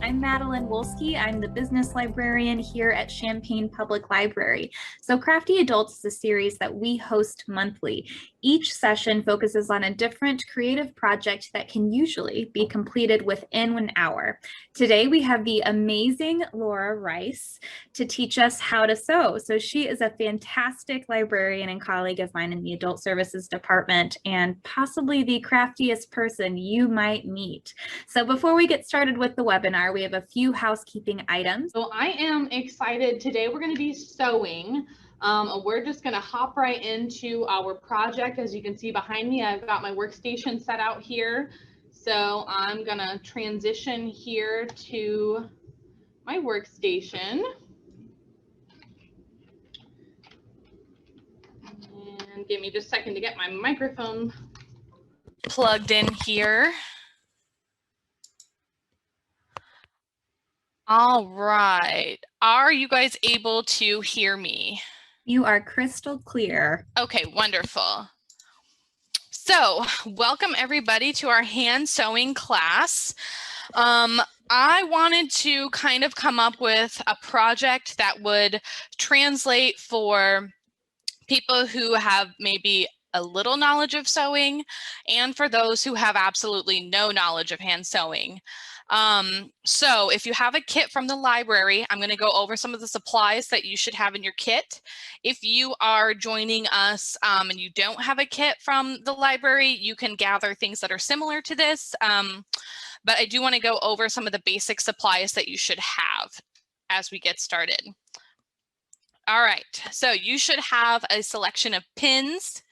I'm Madeline Wolski. I'm the business librarian here at Champaign Public Library. So Crafty Adults is a series that we host monthly. Each session focuses on a different creative project that can usually be completed within an hour. Today we have the amazing Laura Rice to teach us how to sew. So she is a fantastic librarian and colleague of mine in the Adult Services Department and possibly the craftiest person you might meet. So before we get started with the webinar, we have a few housekeeping items. So I am excited. Today we're going to be sewing. We're just going to hop right into our project. As you can see behind me, I've got my workstation set out here. So I'm going to transition here to my workstation. And give me just a second to get my microphone plugged in here. All right. Are you guys able to hear me? You are crystal clear. Okay, wonderful. So welcome everybody to our hand sewing class. I wanted to kind of come up with a project that would translate for people who have maybe a little knowledge of sewing and for those who have absolutely no knowledge of hand sewing. So if you have a kit from the library, I'm going to go over some of the supplies that you should have in your kit. If you are joining us and you don't have a kit from the library, you can gather things that are similar to this. But I do want to go over some of the basic supplies that you should have as we get started. All right, so you should have a selection of pins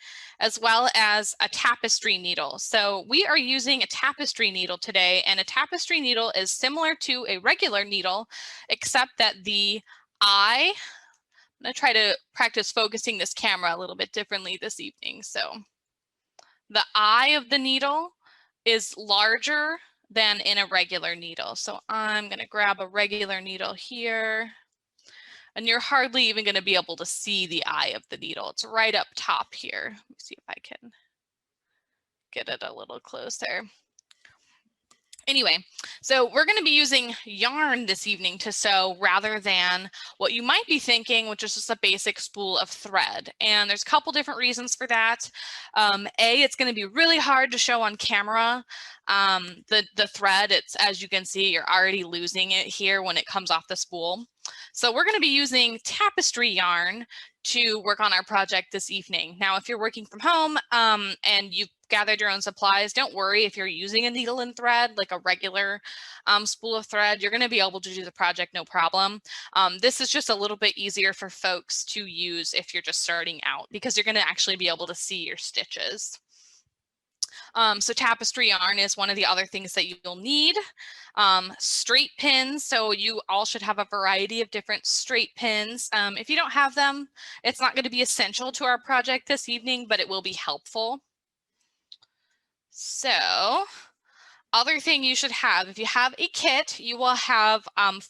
as well as a tapestry needle. So we are using a tapestry needle today, and a tapestry needle is similar to a regular needle, except that the eye, I'm gonna try to practice focusing this camera a little bit differently this evening. So the eye of the needle is larger than in a regular needle. So I'm gonna grab a regular needle here. And you're hardly even going to be able to see the eye of the needle. It's right up top here. Let me see if I can get it a little closer. Anyway, so we're going to be using yarn this evening to sew rather than what you might be thinking, which is just a basic spool of thread. And there's a couple different reasons for that. It's going to be really hard to show on camera. The thread, it's, as you can see, you're already losing it here when it comes off the spool. So we're going to be using tapestry yarn to work on our project this evening. Now, if you're working from home and you've gathered your own supplies, don't worry if you're using a needle and thread, like a regular spool of thread, you're going to be able to do the project no problem. This is just a little bit easier for folks to use if you're just starting out, because you're going to actually be able to see your stitches. So tapestry yarn is one of the other things that you'll need. Straight pins, so you all should have a variety of different straight pins. If you don't have them, it's not going to be essential to our project this evening, but it will be helpful. So other thing you should have, if you have a kit, you will have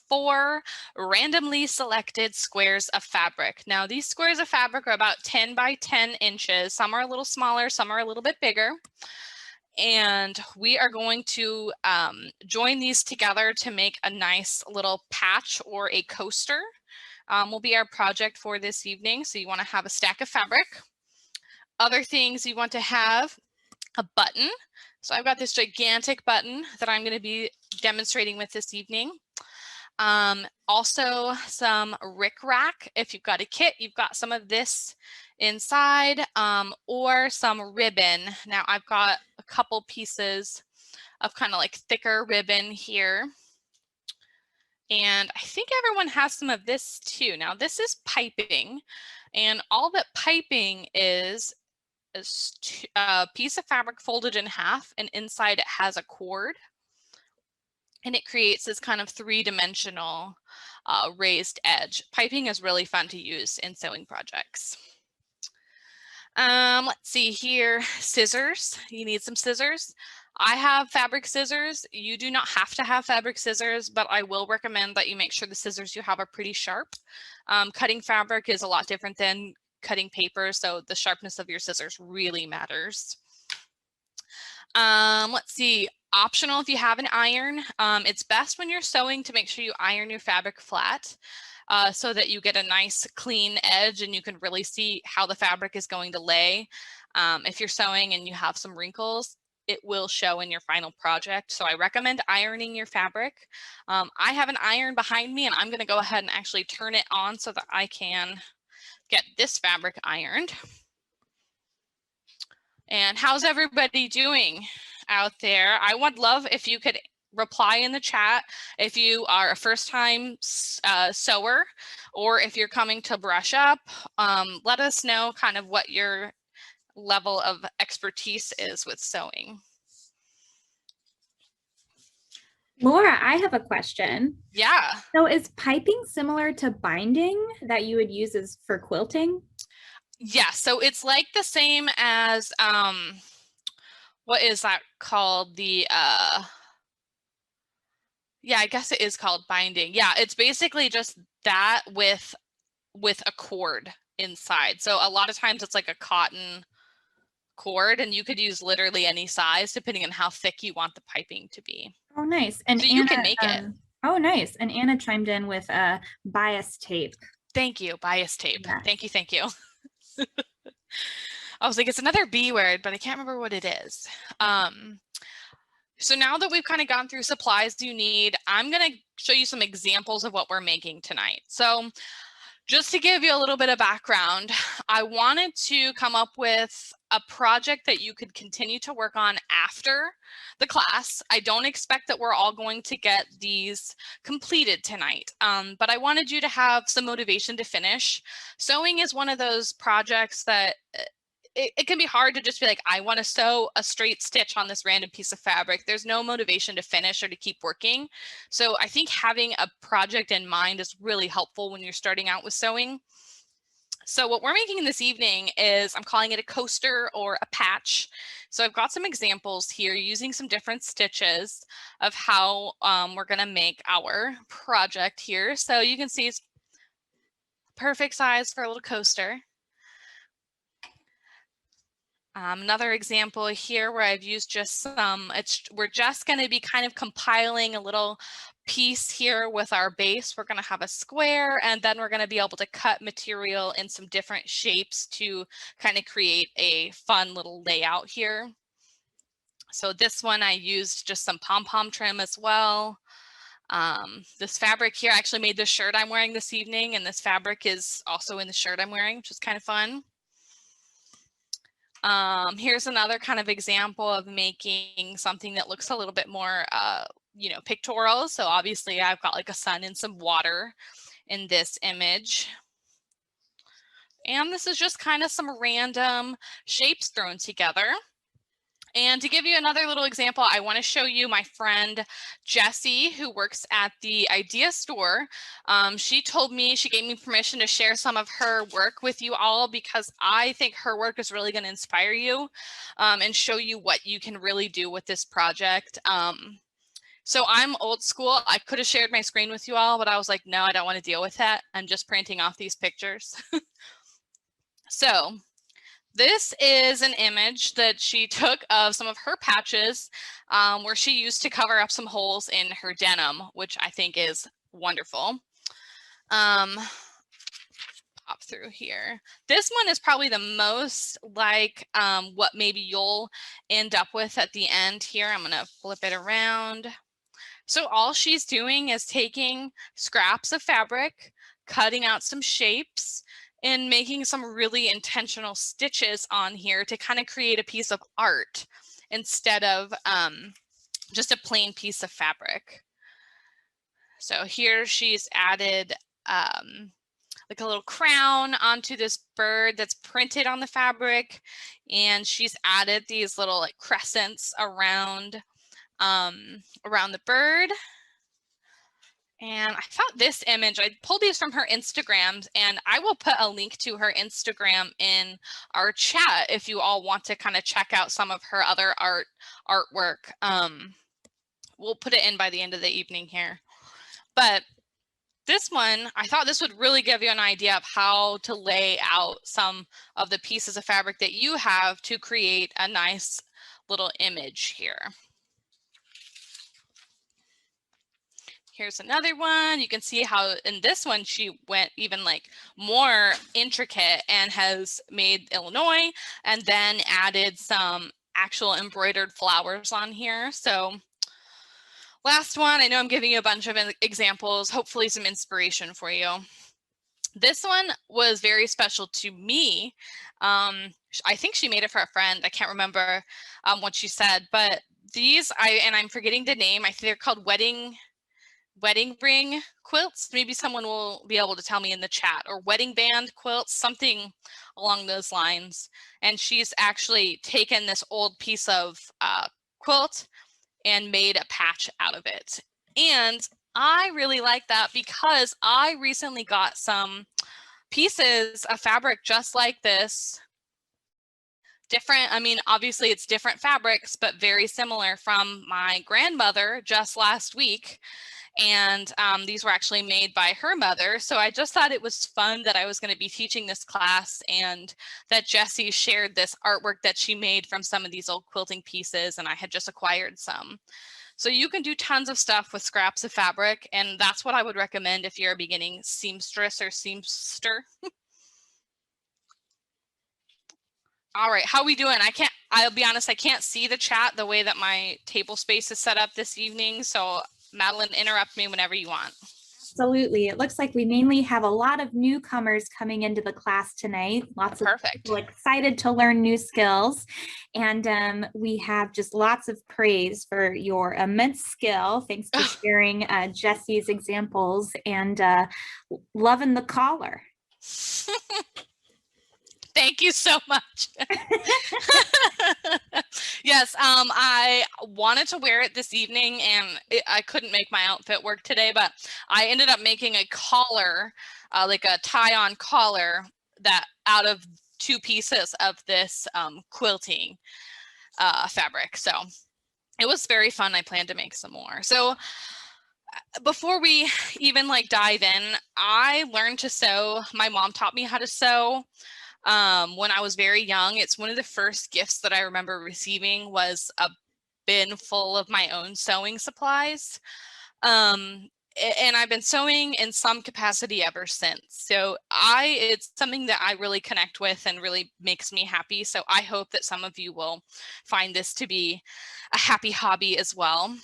4 randomly selected squares of fabric. Now these squares of fabric are about 10 by 10 inches. Some are a little smaller, some are a little bit bigger. And we are going to join these together to make a nice little patch or a coaster. Will be our project for this evening. So you want to have a stack of fabric. Other things you want to have a button. So I've got this gigantic button that I'm going to be demonstrating with this evening. Also some rickrack. If you've got a kit, you've got some of this inside, or some ribbon. Now I've got a couple pieces of kind of like thicker ribbon here. And I think everyone has some of this too. Now this is piping, and all that piping is a piece of fabric folded in half, and inside it has a cord. And it creates this kind of 3-dimensional raised edge. Piping is really fun to use in sewing projects. Let's see here, scissors. You need some scissors. I have fabric scissors. You do not have to have fabric scissors, but I will recommend that you make sure the scissors you have are pretty sharp. Cutting fabric is a lot different than cutting paper, so the sharpness of your scissors really matters. Let's see. Optional if you have an iron. It's best when you're sewing to make sure you iron your fabric flat so that you get a nice clean edge and you can really see how the fabric is going to lay. If you're sewing and you have some wrinkles, it will show in your final project. So I recommend ironing your fabric. I have an iron behind me and I'm going to go ahead and actually turn it on so that I can get this fabric ironed. And how's everybody doing out there? I would love if you could reply in the chat if you are a first-time sewer or if you're coming to brush up. Let us know kind of what your level of expertise is with sewing. Laura, I have a question. Yeah. So is piping similar to binding that you would use as for quilting? Yeah, so it's like the same as what is that called? The yeah, I guess it is called binding. Yeah, it's basically just that with a cord inside. So a lot of times it's like a cotton cord and you could use literally any size depending on how thick you want the piping to be. Oh, nice. And so Anna, you can make it. Oh, nice. And Anna chimed in with a bias tape. Thank you, bias tape. Yeah. Thank you, thank you. I was like, it's another B word, but I can't remember what it is. So now that we've kind of gone through supplies you need, I'm going to show you some examples of what we're making tonight. So just to give you a little bit of background, I wanted to come up with a project that you could continue to work on after the class. I don't expect that we're all going to get these completed tonight, but I wanted you to have some motivation to finish. Sewing is one of those projects that it can be hard to just be like, I want to sew a straight stitch on this random piece of fabric. There's no motivation to finish or to keep working. So I think having a project in mind is really helpful when you're starting out with sewing. So what we're making this evening is, I'm calling it a coaster or a patch. So I've got some examples here using some different stitches of how we're going to make our project here. So you can see it's perfect size for a little coaster. Another example here where I've used just some, we're just going to be kind of compiling a little piece here with our base. We're going to have a square and then we're going to be able to cut material in some different shapes to kind of create a fun little layout here. So this one I used just some pom-pom trim as well. This fabric here, I actually made the shirt I'm wearing this evening, and this fabric is also in the shirt I'm wearing, which is kind of fun. Here's another kind of example of making something that looks a little bit more, you know, pictorial. So obviously I've got like a sun and some water in this image. And this is just kind of some random shapes thrown together. And to give you another little example, I want to show you my friend Jessie, who works at the Idea Store. She gave me permission to share some of her work with you all because I think her work is really going to inspire you and show you what you can really do with this project. So I'm old school. I could have shared my screen with you all, but I was like, no, I don't want to deal with that. I'm just printing off these pictures. So this is an image that she took of some of her patches where she used to cover up some holes in her denim, which I think is wonderful. Pop through here. This one is probably the most like what maybe you'll end up with at the end here. I'm going to flip it around. So all she's doing is taking scraps of fabric, cutting out some shapes, and making some really intentional stitches on here to kind of create a piece of art instead of just a plain piece of fabric. So here she's added like a little crown onto this bird that's printed on the fabric, and she's added these little like crescents around the bird. And I thought this image, I pulled these from her Instagram, and I will put a link to her Instagram in our chat if you all want to kind of check out some of her other artwork. We'll put it in by the end of the evening here. But this one, I thought this would really give you an idea of how to lay out some of the pieces of fabric that you have to create a nice little image here. Here's another one. You can see how in this one she went even like more intricate and has made Illinois and then added some actual embroidered flowers on here. So last one, I know I'm giving you a bunch of examples, hopefully some inspiration for you. This one was very special to me. I think she made it for a friend. I can't remember what she said, but these, I'm forgetting the name. I think they're called wedding ring quilts. Maybe someone will be able to tell me in the chat, or wedding band quilts, something along those lines. And she's actually taken this old piece of quilt and made a patch out of it. And I really like that because I recently got some pieces of fabric just like this. Different, I mean, obviously it's different fabrics, but very similar from my grandmother just last week. And these were actually made by her mother. So I just thought it was fun that I was going to be teaching this class and that Jessie shared this artwork that she made from some of these old quilting pieces, and I had just acquired some. So you can do tons of stuff with scraps of fabric, and that's what I would recommend if you're a beginning seamstress or seamster. All right, how are we doing? I'll be honest, I can't see the chat the way that my table space is set up this evening. So Madeline, interrupt me whenever you want. Absolutely. It looks like we mainly have a lot of newcomers coming into the class tonight. Lots of people excited to learn new skills. And we have just lots of praise for your immense skill. Thanks for sharing Jessie's examples and loving the collar. Thank you so much. Yes, I wanted to wear it this evening and I couldn't make my outfit work today, but I ended up making a collar, like a tie-on collar that out of 2 pieces of this quilting fabric. So it was very fun. I plan to make some more. So before we even like dive in, I learned to sew. My mom taught me how to sew. When I was very young. It's one of the first gifts that I remember receiving was a bin full of my own sewing supplies. And I've been sewing in some capacity ever since. So it's something that I really connect with and really makes me happy. So I hope that some of you will find this to be a happy hobby as well.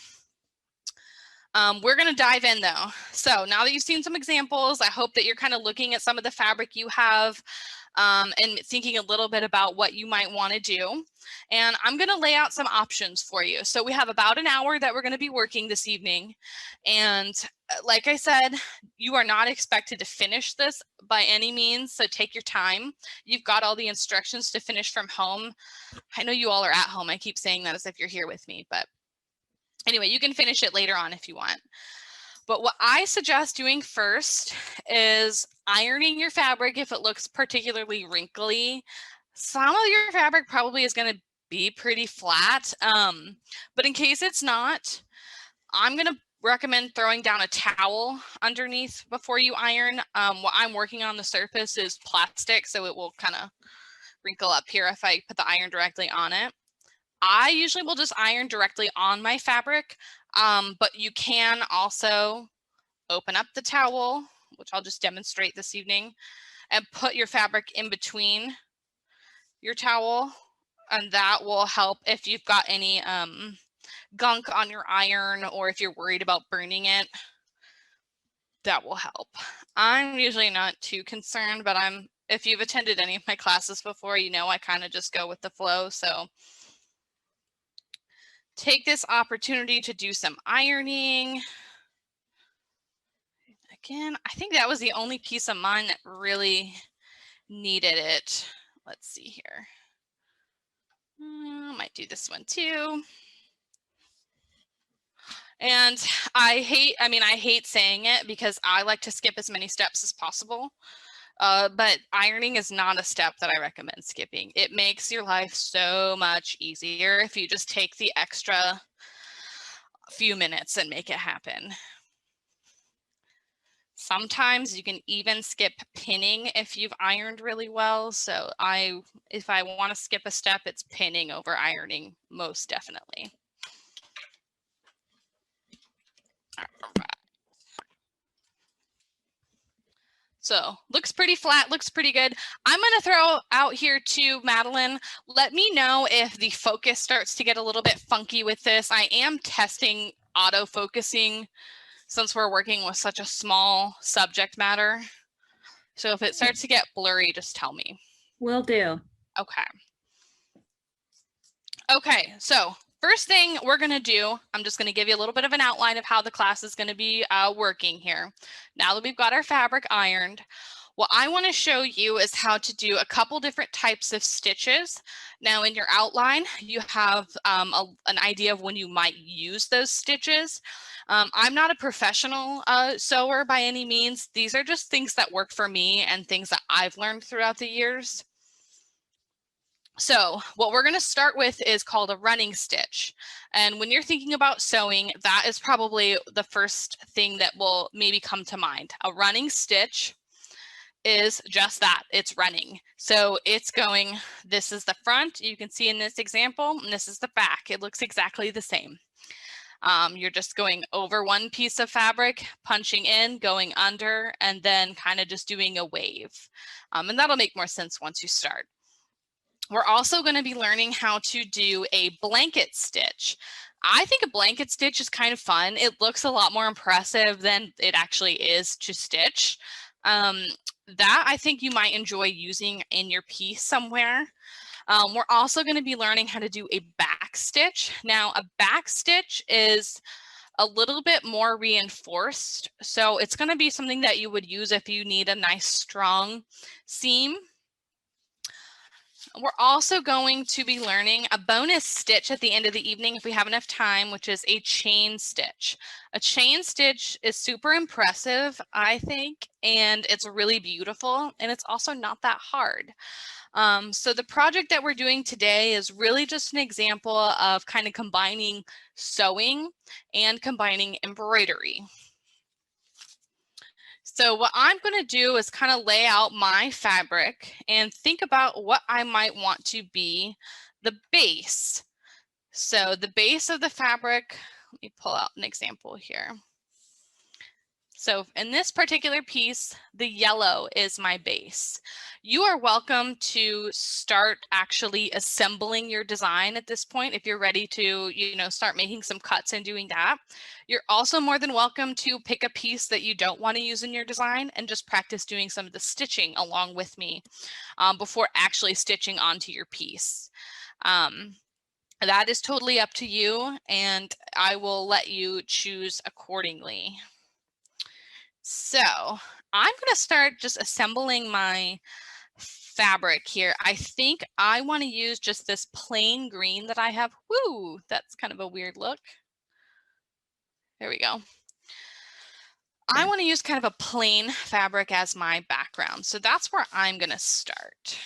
We're going to dive in though. So now that you've seen some examples, I hope that you're kind of looking at some of the fabric you have and thinking a little bit about what you might want to do. And I'm going to lay out some options for you. So we have about an hour that we're going to be working this evening. And like I said, you are not expected to finish this by any means. So take your time. You've got all the instructions to finish from home. I know you all are at home. I keep saying that as if you're here with me, but anyway, you can finish it later on if you want. But what I suggest doing first is ironing your fabric if it looks particularly wrinkly. Some of your fabric probably is going to be pretty flat, but in case it's not, I'm going to recommend throwing down a towel underneath before you iron. What I'm working on the surface is plastic, so it will kind of wrinkle up here if I put the iron directly on it. I usually will just iron directly on my fabric, but you can also open up the towel, which I'll just demonstrate this evening, and put your fabric in between your towel, and that will help if you've got any gunk on your iron or if you're worried about burning it. That will help. I'm usually not too concerned, but if you've attended any of my classes before, you know I kind of just go with the flow. So take this opportunity to do some ironing. Again, I think that was the only piece of mine that really needed it. Let's see here. Might do this one too. And I hate saying it because I like to skip as many steps as possible. But ironing is not a step that I recommend skipping. It makes your life so much easier if you just take the extra few minutes and make it happen. Sometimes you can even skip pinning if you've ironed really well. So if I want to skip a step, it's pinning over ironing, most definitely. All right. So looks pretty flat, looks pretty good. I'm going to throw out here to Madeline. Let me know if the focus starts to get a little bit funky with this. I am testing auto-focusing since we're working with such a small subject matter. So if it starts to get blurry, just tell me. Will do. Okay. Okay, so first thing we're going to do, I'm just going to give you a little bit of an outline of how the class is going to be working here. Now that we've got our fabric ironed, what I want to show you is how to do a couple different types of stitches. Now in your outline, you have an idea of when you might use those stitches. I'm not a professional sewer by any means. These are just things that work for me and things that I've learned throughout the years. So what we're going to start with is called a running stitch. And when you're thinking about sewing, that is probably the first thing that will maybe come to mind. A running stitch is just that, it's running. So it's going, this is the front, you can see in this example, and this is the back. It looks exactly the same. You're just going over one piece of fabric, punching in, going under, and then kind of just doing a wave. And that'll make more sense once you start. We're also going to be learning how to do a blanket stitch. I think a blanket stitch is kind of fun. It looks a lot more impressive than it actually is to stitch. That I think you might enjoy using in your piece somewhere. We're also going to be learning how to do a back stitch. Now, a back stitch is a little bit more reinforced. So it's going to be something that you would use if you need a nice strong seam. We're also going to be learning a bonus stitch at the end of the evening if we have enough time, which is a chain stitch. A chain stitch is super impressive, I think, and it's really beautiful, and it's also not that hard. So the project that we're doing today is really just an example of kind of combining sewing and combining embroidery. So what I'm going to do is kind of lay out my fabric and think about what I might want to be the base. So the base of the fabric, let me pull out an example here. So in this particular piece, the yellow is my base. You are welcome to start actually assembling your design at this point if you're ready to, start making some cuts and doing that. You're also more than welcome to pick a piece that you don't want to use in your design and just practice doing some of the stitching along with me before actually stitching onto your piece. That is totally up to you, and I will let you choose accordingly. So I'm going to start just assembling my fabric here. I think I want to use just this plain green that I have. Woo, that's kind of a weird look. There we go. I want to use kind of a plain fabric as my background. So that's where I'm going to start.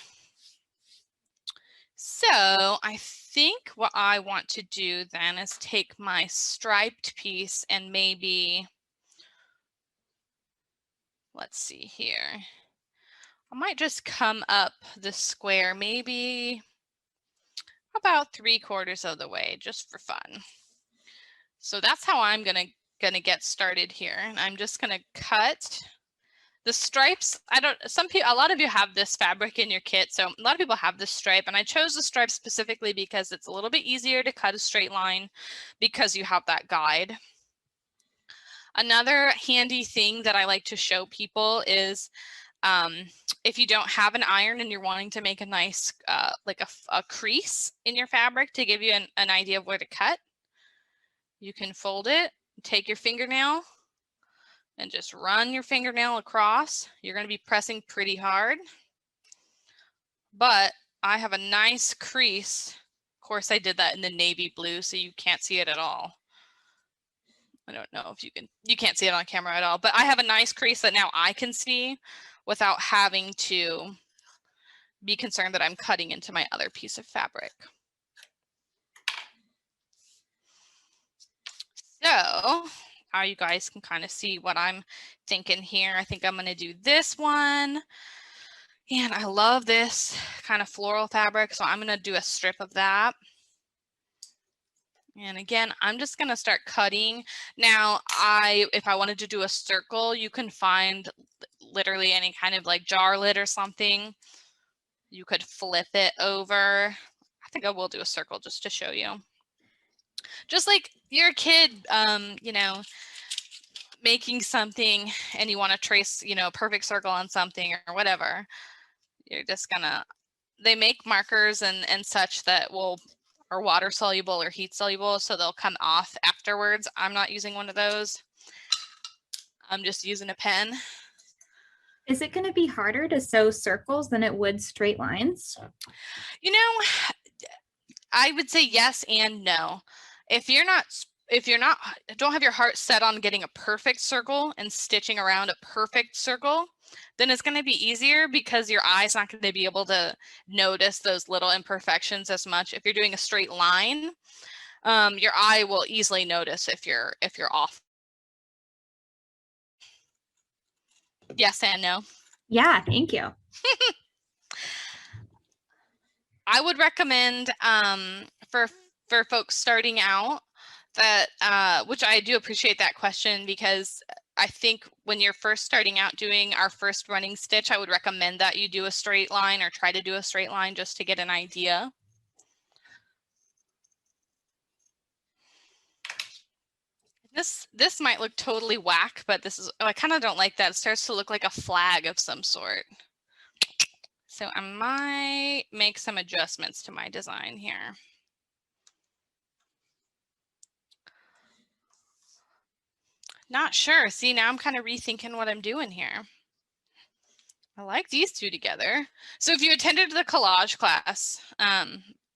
So I think what I want to do then is take my striped piece and maybe, let's see here. I might just come up the square, maybe about 3/4 of the way, just for fun. So that's how I'm gonna get started here. And I'm just gonna cut the stripes. A lot of you have this fabric in your kit, so a lot of people have this stripe, and I chose the stripe specifically because it's a little bit easier to cut a straight line because you have that guide. Another handy thing that I like to show people is if you don't have an iron and you're wanting to make a nice, like a crease in your fabric to give you an idea of where to cut, you can fold it, take your fingernail, and just run your fingernail across. You're going to be pressing pretty hard, but I have a nice crease. Of course, I did that in the navy blue, so you can't see it at all. I don't know if you can't see it on camera at all, but I have a nice crease that now I can see without having to be concerned that I'm cutting into my other piece of fabric. So how you guys can kind of see what I'm thinking here. I think I'm going to do this one. And I love this kind of floral fabric, so I'm going to do a strip of that. And again, I'm just going to start cutting. Now, if I wanted to do a circle, you can find literally any kind of like jar lid or something. You could flip it over. I think I will do a circle just to show you. Just like you're a kid, you know, making something and you want to trace, you know, a perfect circle on something or whatever. You're just gonna, they make markers and such that are water soluble or heat soluble, so they'll come off afterwards. I'm not using one of those. I'm just using a pen. Is it going to be harder to sew circles than it would straight lines? You know, I would say yes and no. If you're not don't have your heart set on getting a perfect circle and stitching around a perfect circle, then it's going to be easier because your eye's not going to be able to notice those little imperfections as much. If you're doing a straight line, your eye will easily notice if you're off. Yes and no. Yeah, thank you. I would recommend for folks starting out that, which I do appreciate that question, because I think when you're first starting out doing our first running stitch, I would recommend that you do a straight line or try to do a straight line just to get an idea. This might look totally whack, but I kind of don't like that. It starts to look like a flag of some sort. So I might make some adjustments to my design here. Not sure. See, now I'm kind of rethinking what I'm doing here. I like these two together. So if you attended the collage class,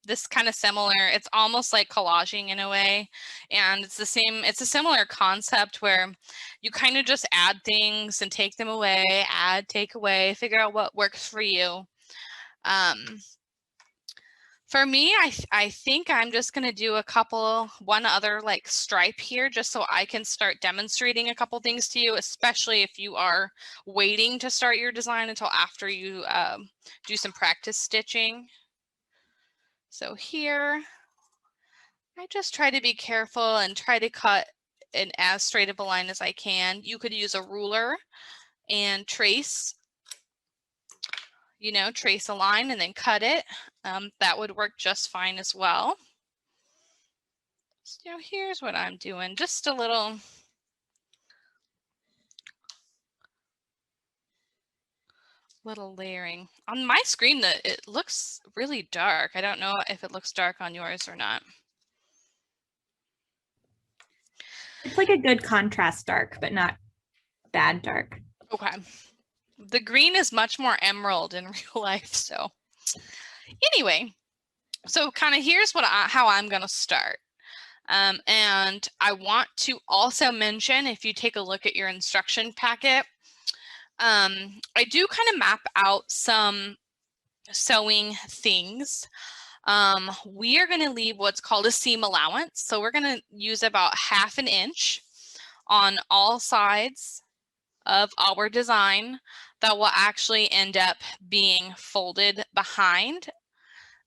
this kind of similar, it's almost like collaging in a way. And it's a similar concept where you kind of just add things and take them away, add, take away, figure out what works for you. For me, I think I'm just going to do one other like stripe here just so I can start demonstrating a couple things to you, especially if you are waiting to start your design until after you do some practice stitching. So here, I just try to be careful and try to cut in as straight of a line as I can. You could use a ruler and trace a line and then cut it. That would work just fine as well. So here's what I'm doing, just a little layering. On my screen, it looks really dark. I don't know if it looks dark on yours or not. It's like a good contrast dark, but not bad dark. Okay. The green is much more emerald in real life. So anyway, so kind of here's how I'm going to start. And I want to also mention, if you take a look at your instruction packet, I do kind of map out some sewing things. We are going to leave what's called a seam allowance. So we're going to use about 1/2 inch on all sides of our design that will actually end up being folded behind.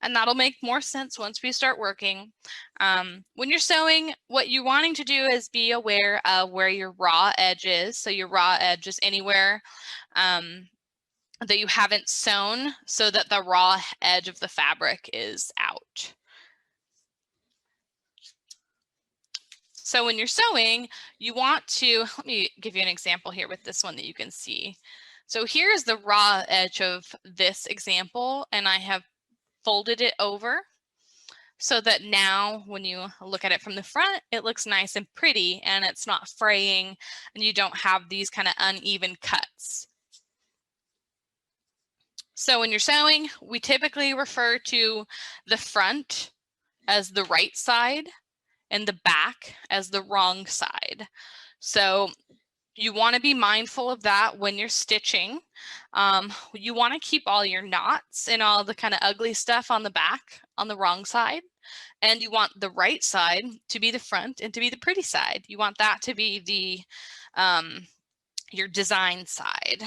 And that'll make more sense once we start working. When you're sewing, what you're wanting to do is be aware of where your raw edge is. So your raw edge is anywhere that you haven't sewn so that the raw edge of the fabric is out. So when you're sewing, you want to, let me give you an example here with this one that you can see. So here's the raw edge of this example, and I have folded it over so that now when you look at it from the front, it looks nice and pretty and it's not fraying and you don't have these kind of uneven cuts. So when you're sewing, we typically refer to the front as the right side and the back as the wrong side. So You want to be mindful of that when you're stitching. You want to keep all your knots and all the kind of ugly stuff on the back on the wrong side. And you want the right side to be the front and to be the pretty side. You want that to be the your design side.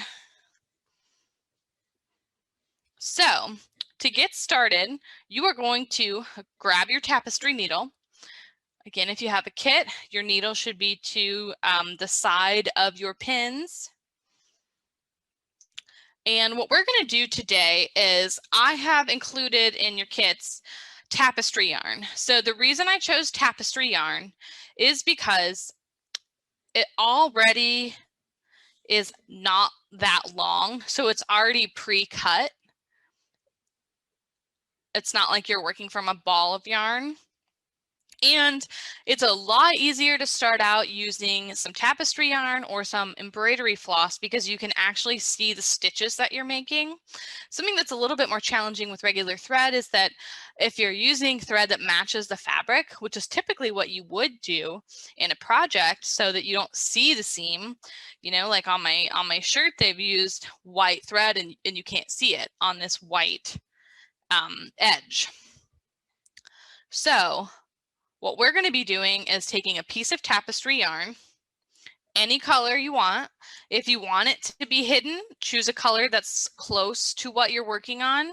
So to get started, you are going to grab your tapestry needle. Again, if you have a kit, your needle should be to the side of your pins. And what we're going to do today is I have included in your kits tapestry yarn. So the reason I chose tapestry yarn is because it already is not that long. So it's already pre-cut. It's not like you're working from a ball of yarn. And it's a lot easier to start out using some tapestry yarn or some embroidery floss because you can actually see the stitches that you're making. Something that's a little bit more challenging with regular thread is that if you're using thread that matches the fabric, which is typically what you would do in a project so that you don't see the seam, you know, like on my shirt, they've used white thread and you can't see it on this white edge. So what we're going to be doing is taking a piece of tapestry yarn, any color you want. If you want it to be hidden, choose a color that's close to what you're working on.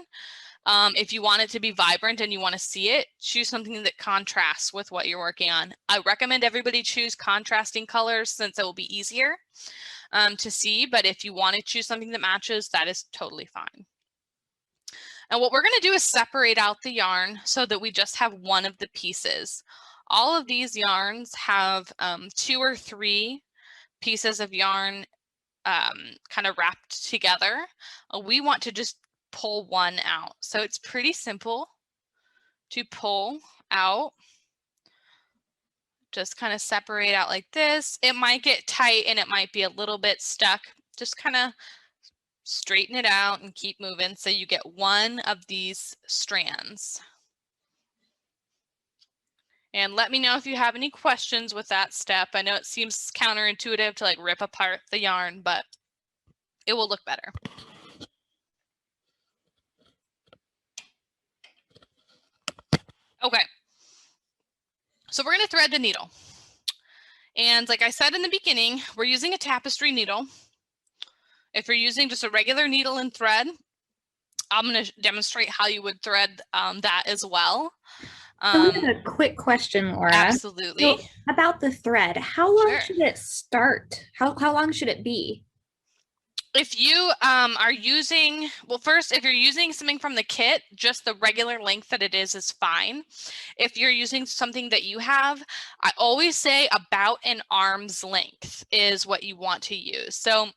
If you want it to be vibrant and you want to see it, choose something that contrasts with what you're working on. I recommend everybody choose contrasting colors since it will be easier to see, but if you want to choose something that matches, that is totally fine. And what we're going to do is separate out the yarn so that we just have one of the pieces. All of these yarns have 2 or 3 pieces of yarn kind of wrapped together. We want to just pull one out. So it's pretty simple to pull out. Just kind of separate out like this. It might get tight and it might be a little bit stuck. Just kind of straighten it out and keep moving so you get one of these strands. And let me know if you have any questions with that step. I know it seems counterintuitive to like rip apart the yarn, but it will look better. Okay, so we're going to thread the needle. And like I said in the beginning, we're using a tapestry needle. If you're using just a regular needle and thread, I'm going to demonstrate how you would thread that as well. So we have a quick question, Laura. Absolutely. So about the thread, how long should it start? How long should it be? If you are using, well, first, if you're using something from the kit, just the regular length that it is fine. If you're using something that you have, I always say about an arm's length is what you want to use. So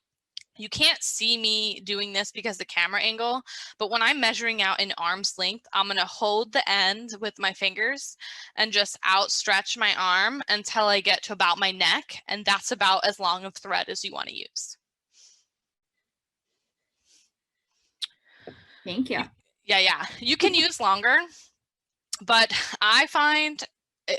you can't see me doing this because the camera angle, but when I'm measuring out an arm's length, I'm going to hold the end with my fingers and just outstretch my arm until I get to about my neck. And that's about as long of thread as you want to use. Thank you. Yeah. You can use longer, but I find,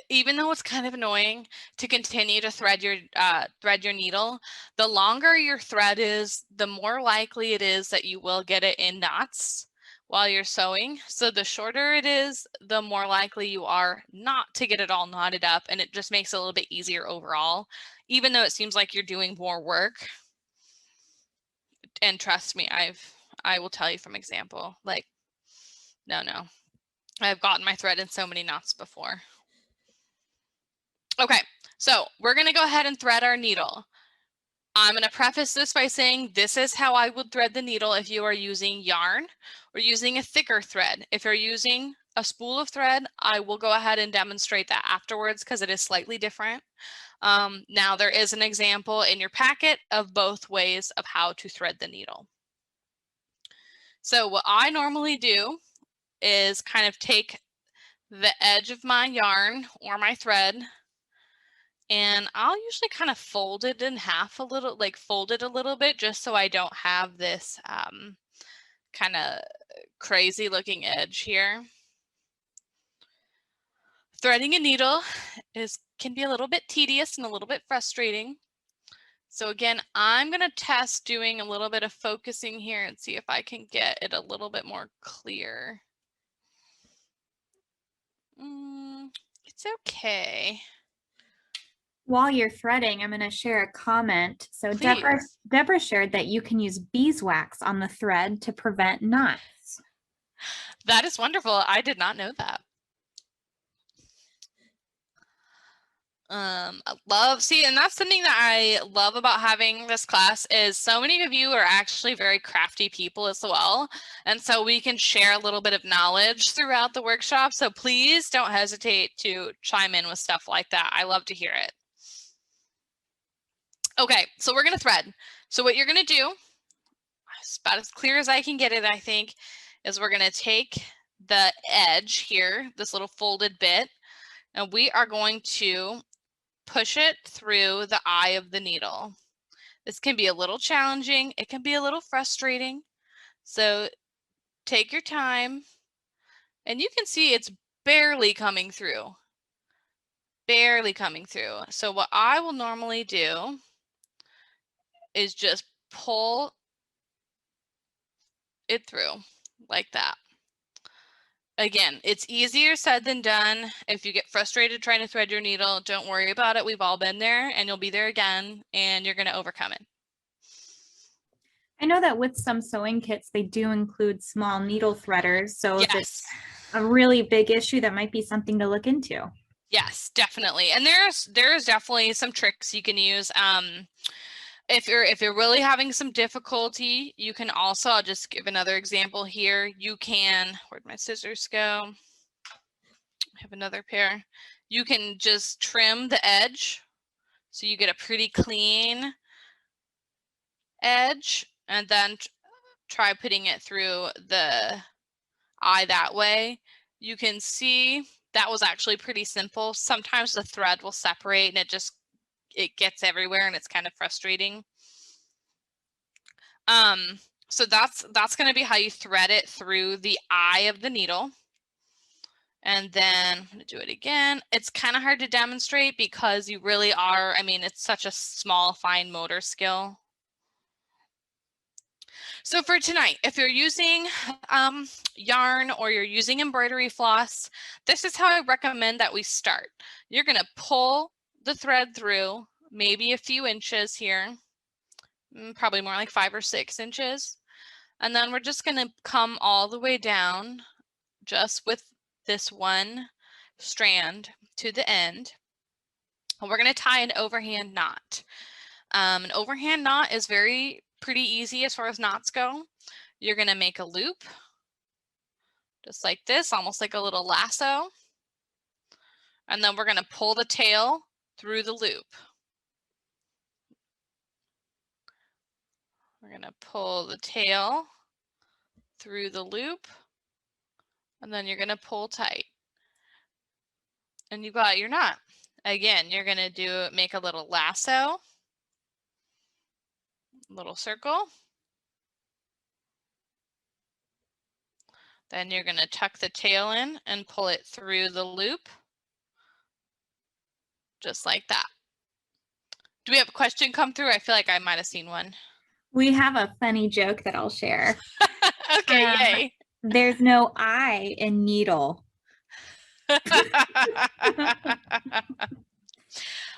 even though it's kind of annoying to continue to thread your needle, the longer your thread is, the more likely it is that you will get it in knots while you're sewing. So the shorter it is, the more likely you are not to get it all knotted up, and it just makes it a little bit easier overall, even though it seems like you're doing more work. And trust me, I will tell you from example, like, no, I've gotten my thread in so many knots before. Okay, so we're going to go ahead and thread our needle. I'm going to preface this by saying this is how I would thread the needle if you are using yarn or using a thicker thread. If you're using a spool of thread, I will go ahead and demonstrate that afterwards because it is slightly different. Now there is an example in your packet of both ways of how to thread the needle. So what I normally do is kind of take the edge of my yarn or my thread, and I'll usually kind of fold it in half a little, like fold it a little bit, just so I don't have this kind of crazy looking edge here. Threading a needle can be a little bit tedious and a little bit frustrating. So again, I'm going to test doing a little bit of focusing here and see if I can get it a little bit more clear. It's okay. While you're threading, I'm going to share a comment. So Please. Deborah shared that you can use beeswax on the thread to prevent knots. That is wonderful. I did not know that. I love, see, and that's something that I love about having this class is so many of you are actually very crafty people as well. And so we can share a little bit of knowledge throughout the workshop. So please don't hesitate to chime in with stuff like that. I love to hear it. Okay, so we're going to thread. So what you're going to do, it's about as clear as I can get it, I think, is we're going to take the edge here, this little folded bit, and we are going to push it through the eye of the needle. This can be a little challenging. It can be a little frustrating. So take your time, and you can see it's barely coming through. Barely coming through. So what I will normally do is just pull it through like that. Again, it's easier said than done. If you get frustrated trying to thread your needle, don't worry about it. We've all been there, and you'll be there again, and you're going to overcome it. I know that with some sewing kits, they do include small needle threaders. So if it's a really big issue, that might be something to look into. Yes, definitely. And there's definitely some tricks you can use. If you're really having some difficulty, you can also, I'll just give another example here. You can, where'd my scissors go? I have another pair. You can just trim the edge so you get a pretty clean edge, and then try putting it through the eye that way. You can see that was actually pretty simple. Sometimes the thread will separate and it gets everywhere and it's kind of frustrating. So that's going to be how you thread it through the eye of the needle. And then I'm going to do it again. It's kind of hard to demonstrate because you really are, I mean, it's such a small, fine motor skill. So for tonight, if you're using yarn or you're using embroidery floss, this is how I recommend that we start. You're going to pull the thread through maybe a few inches here, probably more like 5 or 6 inches. And then we're just going to come all the way down just with this one strand to the end. And we're going to tie an overhand knot. An overhand knot is pretty easy as far as knots go. You're going to make a loop just like this, almost like a little lasso. And then we're going to pull the tail through the loop. We're going to pull the tail through the loop, and then you're going to pull tight. And you got your knot. Again, you're going to make a little lasso, little circle. Then you're going to tuck the tail in and pull it through the loop, just like that. Do we have a question come through? I feel like I might have seen one. We have a funny joke that I'll share. Okay, yay. There's no I in needle.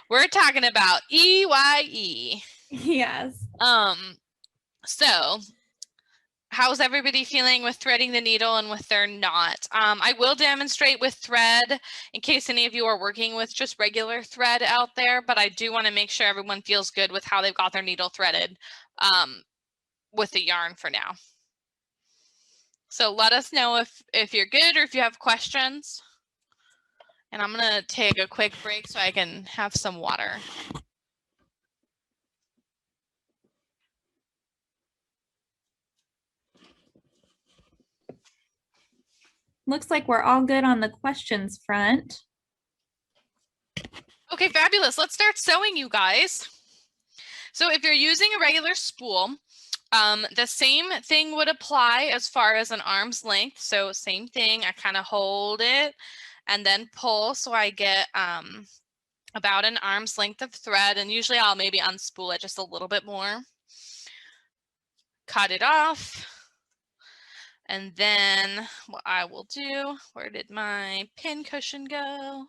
We're talking about EYE. Yes. So how's everybody feeling with threading the needle and with their knot? I will demonstrate with thread in case any of you are working with just regular thread out there, but I do want to make sure everyone feels good with how they've got their needle threaded with the yarn for now. So let us know if you're good or if you have questions. And I'm going to take a quick break so I can have some water. Looks like we're all good on the questions front. Okay, fabulous. Let's start sewing, you guys. So if you're using a regular spool, the same thing would apply as far as an arm's length. So same thing, I kind of hold it and then pull so I get about an arm's length of thread, and usually I'll maybe unspool it just a little bit more. Cut it off. And then what I will do, where did my pin cushion go?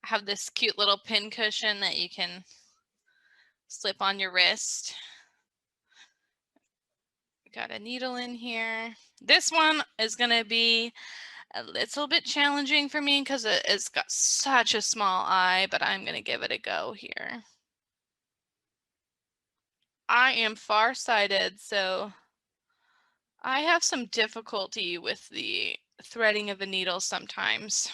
I have this cute little pin cushion that you can slip on your wrist. Got a needle in here. This one is going to be a little bit challenging for me because it's got such a small eye, but I'm going to give it a go here. I am farsighted, so I have some difficulty with the threading of the needle sometimes.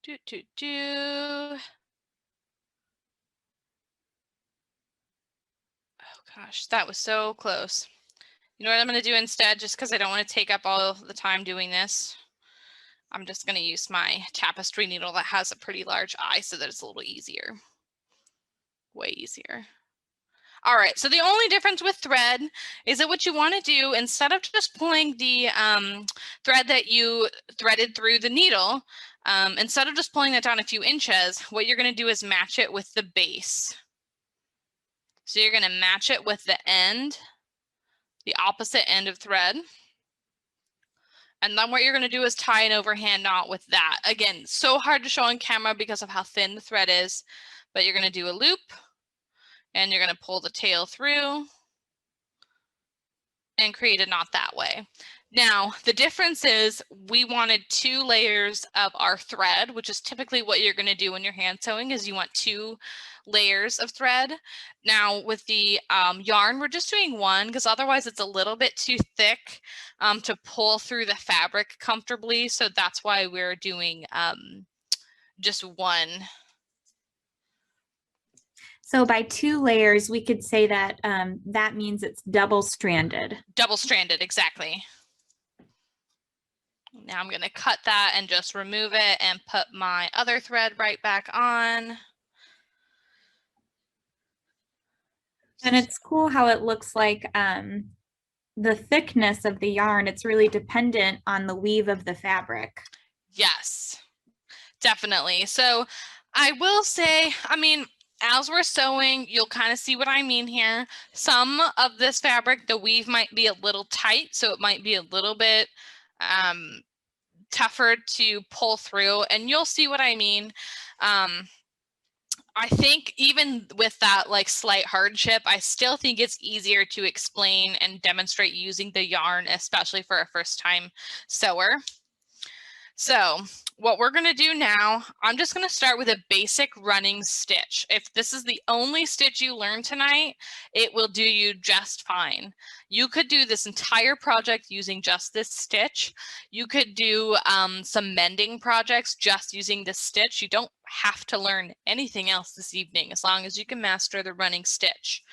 Oh gosh, that was so close. You know what I'm going to do instead, just because I don't want to take up all the time doing this? I'm just going to use my tapestry needle that has a pretty large eye so that it's a little easier. Way easier. All right, so the only difference with thread is that what you want to do, instead of just pulling the thread that you threaded through the needle, instead of just pulling that down a few inches, what you're going to do is match it with the base. So you're going to match it with the end, the opposite end of thread. And then what you're going to do is tie an overhand knot with that. Again, so hard to show on camera because of how thin the thread is, but you're going to do a loop and you're going to pull the tail through and create a knot that way. Now, the difference is we wanted 2 layers of our thread, which is typically what you're going to do when you're hand sewing, is you want 2 layers of thread. Now, with the yarn, we're just doing 1 because otherwise it's a little bit too thick to pull through the fabric comfortably. So that's why we're doing just 1. So by 2 layers, we could say that that means it's double-stranded. Double-stranded, exactly. Now I'm going to cut that and just remove it and put my other thread right back on. And it's cool how it looks like the thickness of the yarn, it's really dependent on the weave of the fabric. Yes, definitely. So I will say, I mean, as we're sewing, you'll kind of see what I mean here. Some of this fabric, the weave might be a little tight, so it might be a little bit tougher to pull through, and you'll see what I mean. I think even with that like slight hardship, I still think it's easier to explain and demonstrate using the yarn, especially for a first-time sewer. So what we're going to do now, I'm just going to start with a basic running stitch. If this is the only stitch you learn tonight, it will do you just fine. You could do this entire project using just this stitch. You could do some mending projects just using this stitch. You don't have to learn anything else this evening as long as you can master the running stitch.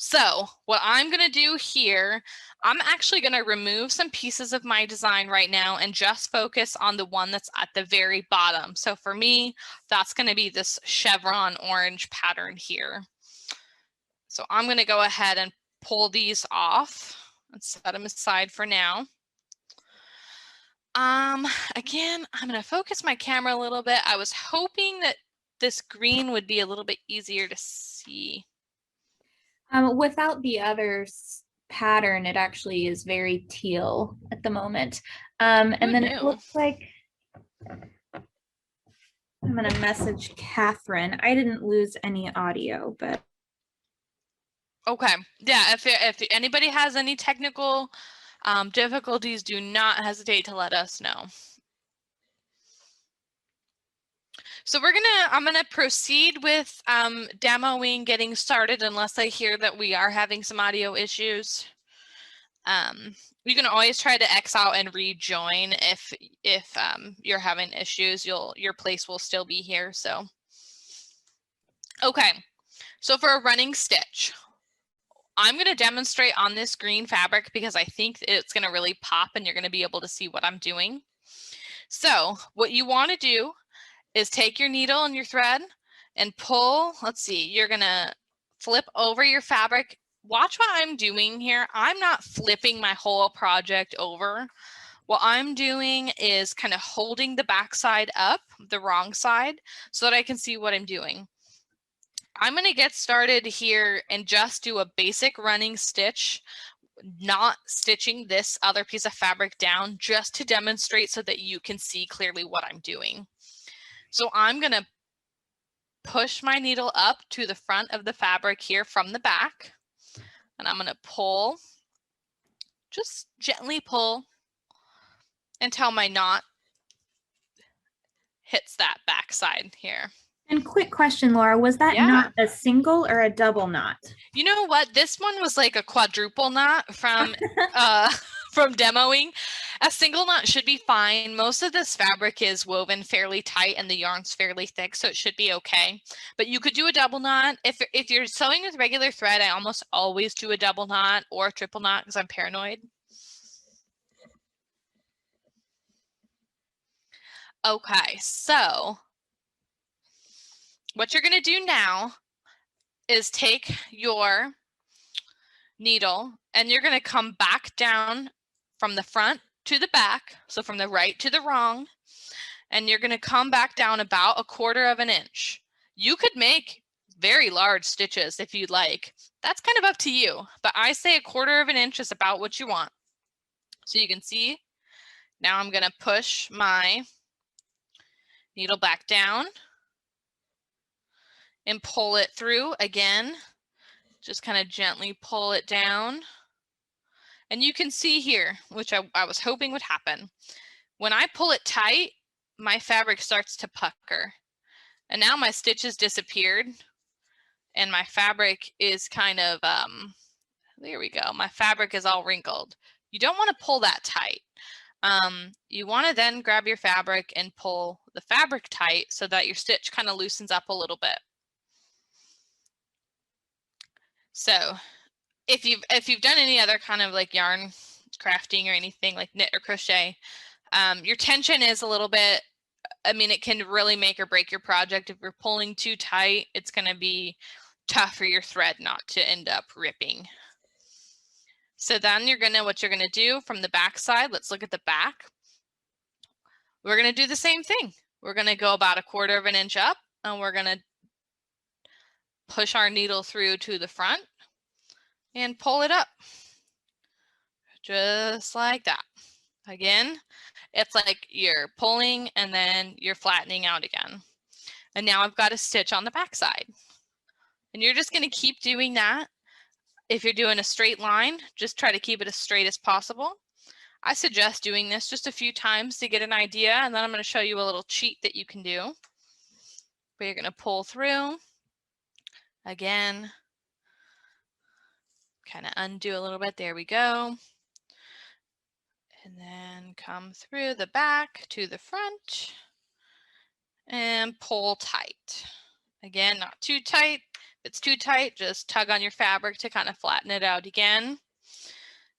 So what I'm going to do here, I'm actually going to remove some pieces of my design right now and just focus on the one that's at the very bottom. So for me, that's going to be this chevron orange pattern here. So I'm going to go ahead and pull these off and set them aside for now. Again, I'm going to focus my camera a little bit. I was hoping that this green would be a little bit easier to see. Without the other pattern, it actually is very teal at the moment. And then it looks like I'm going to message Catherine. I didn't lose any audio, but. Okay. Yeah, if anybody has any technical difficulties, do not hesitate to let us know. So I'm gonna proceed with demoing, getting started, unless I hear that we are having some audio issues. You can always try to X out and rejoin if you're having issues. Your place will still be here. So, okay. So for a running stitch, I'm going to demonstrate on this green fabric because I think it's going to really pop and you're going to be able to see what I'm doing. So what you want to do is take your needle and your thread and pull. Let's see, you're going to flip over your fabric watch what I'm doing here. I'm not flipping my whole project over. What I'm doing is kind of holding the back side up, the wrong side, so that I can see what I'm doing. I'm going to get started here and just do a basic running stitch, not stitching this other piece of fabric down, just to demonstrate so that you can see clearly what I'm doing. So I'm going to push my needle up to the front of the fabric here from the back, and I'm going to pull, just gently pull until my knot hits that back side here. And quick question, Laura, was that knot a single or a double knot? You know what? This one was like a quadruple knot from from demoing. A single knot should be fine. Most of this fabric is woven fairly tight and the yarn's fairly thick, so it should be okay. But you could do a double knot. If you're sewing with regular thread, I almost always do a double knot or a triple knot because I'm paranoid. Okay, so what you're going to do now is take your needle and you're going to come back down from the front to the back, so from the right to the wrong, and you're going to come back down about 1/4 of an inch. You could make very large stitches if you'd like. That's kind of up to you, but I say 1/4 of an inch is about what you want. So you can see now I'm going to push my needle back down and pull it through again. Just kind of gently pull it down. And you can see here, which I was hoping would happen. When I pull it tight, my fabric starts to pucker. And now my stitches disappeared and my fabric is kind of, there we go. My fabric is all wrinkled. You don't want to pull that tight. You want to then grab your fabric and pull the fabric tight so that your stitch kind of loosens up a little bit. So if you've done any other kind of like yarn crafting or anything like knit or crochet, your tension is a little bit, I mean, it can really make or break your project. If you're pulling too tight, it's going to be tough for your thread knot to end up ripping. So then what you're going to do from the back side, let's look at the back. We're going to do the same thing. We're going to go about 1/4 of an inch up and we're going to push our needle through to the front and pull it up. Just like that. Again, it's like you're pulling and then you're flattening out again. And now I've got a stitch on the back side. And you're just going to keep doing that. If you're doing a straight line, just try to keep it as straight as possible. I suggest doing this just a few times to get an idea, and then I'm going to show you a little cheat that you can do. But you're going to pull through again, kind of undo a little bit. There we go. And then come through the back to the front and pull tight. Again, not too tight. If it's too tight, just tug on your fabric to kind of flatten it out again.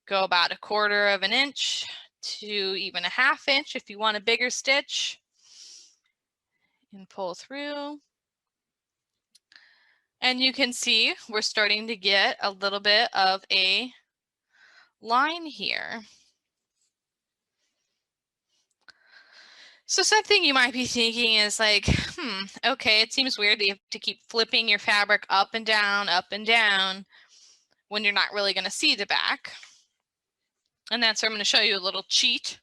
Go about 1/4 of an inch to even 1/2 inch if you want a bigger stitch. And pull through. And you can see we're starting to get a little bit of a line here. So something you might be thinking is like, okay, it seems weird that you have to keep flipping your fabric up and down when you're not really going to see the back. And that's where I'm going to show you a little cheat.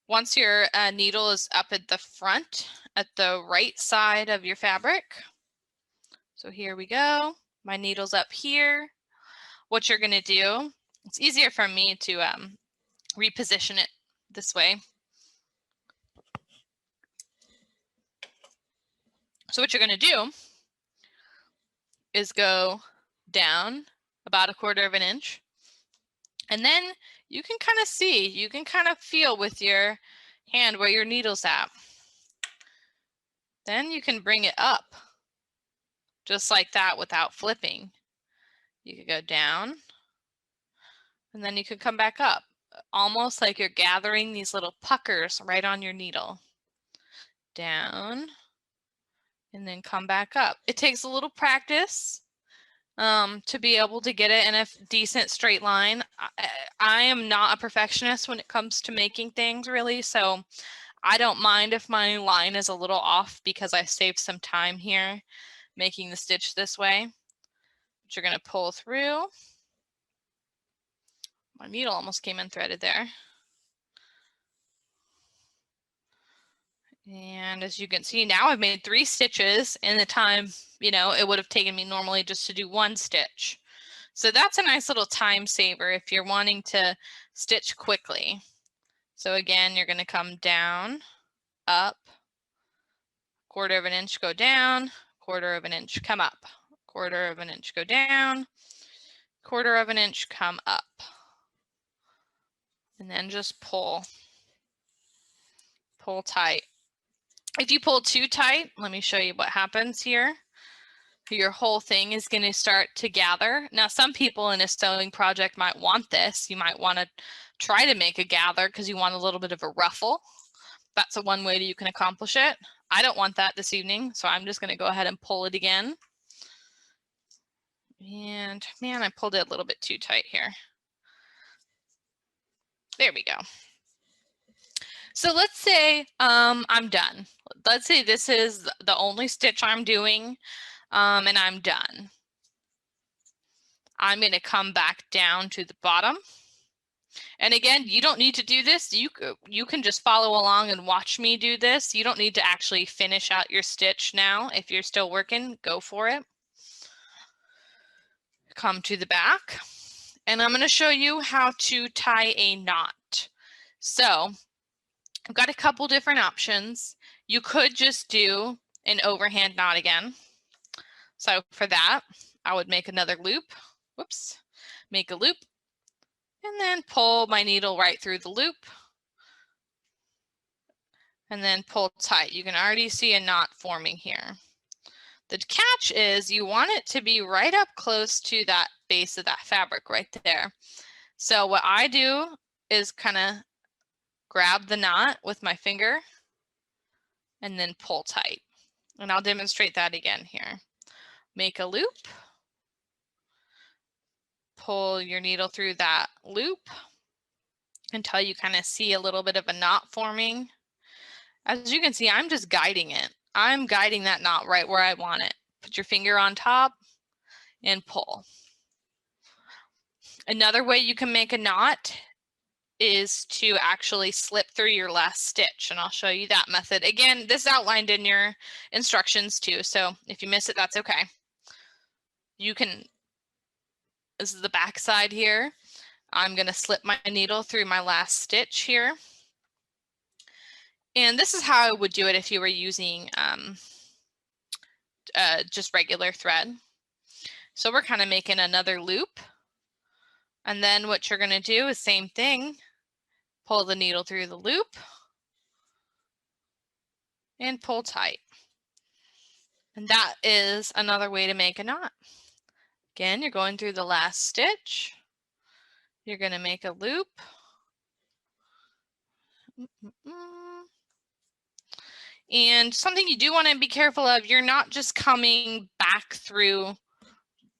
Once your needle is up at the front, at the right side of your fabric. So here we go. My needle's up here. What you're going to do, it's easier for me to reposition it this way. So what you're going to do is go down about 1/4 of an inch. And then you can kind of see, you can kind of feel with your hand where your needle's at. Then you can bring it up just like that without flipping. You could go down and then you could come back up, almost like you're gathering these little puckers right on your needle. Down and then come back up. It takes a little practice. to be able to get it in a decent straight line. I am not a perfectionist when it comes to making things really, so I don't mind if my line is a little off because I saved some time here making the stitch this way. But you're going to pull through. My needle almost came unthreaded there. And as you can see, now I've made 3 stitches in the time, you know, it would have taken me normally just to do 1 stitch. So that's a nice little time saver if you're wanting to stitch quickly. So again, you're going to come down, up, 1/4 of an inch, go down, 1/4 of an inch, come up, 1/4 of an inch, go down, 1/4 of an inch, come up. And then just pull tight. If you pull too tight, let me show you what happens here. Your whole thing is going to start to gather. Now, some people in a sewing project might want this. You might want to try to make a gather because you want a little bit of a ruffle. That's one way that you can accomplish it. I don't want that this evening, so I'm just going to go ahead and pull it again. And man, I pulled it a little bit too tight here. There we go. So let's say I'm done. Let's say this is the only stitch I'm doing and I'm done. I'm going to come back down to the bottom. And again, you don't need to do this. You can just follow along and watch me do this. You don't need to actually finish out your stitch now. If you're still working, go for it. Come to the back. And I'm going to show you how to tie a knot. So I've got a couple different options. You could just do an overhand knot again. So for that, I would make another loop. Whoops, make a loop. And then pull my needle right through the loop. And then pull tight. You can already see a knot forming here. The catch is you want it to be right up close to that base of that fabric right there. So what I do is kind of grab the knot with my finger and then pull tight. And I'll demonstrate that again here. Make a loop. Pull your needle through that loop until you kind of see a little bit of a knot forming. As you can see, I'm just guiding it. I'm guiding that knot right where I want it. Put your finger on top and pull. Another way you can make a knot is to actually slip through your last stitch, and I'll show you that method. Again, this is outlined in your instructions too, so if you miss it, that's okay. You can, this is the back side here. I'm going to slip my needle through my last stitch here. And this is how I would do it if you were using just regular thread. So we're kind of making another loop. And then what you're going to do is same thing. Pull the needle through the loop and pull tight. And that is another way to make a knot. Again, you're going through the last stitch. You're going to make a loop. And something you do want to be careful of, you're not just coming back through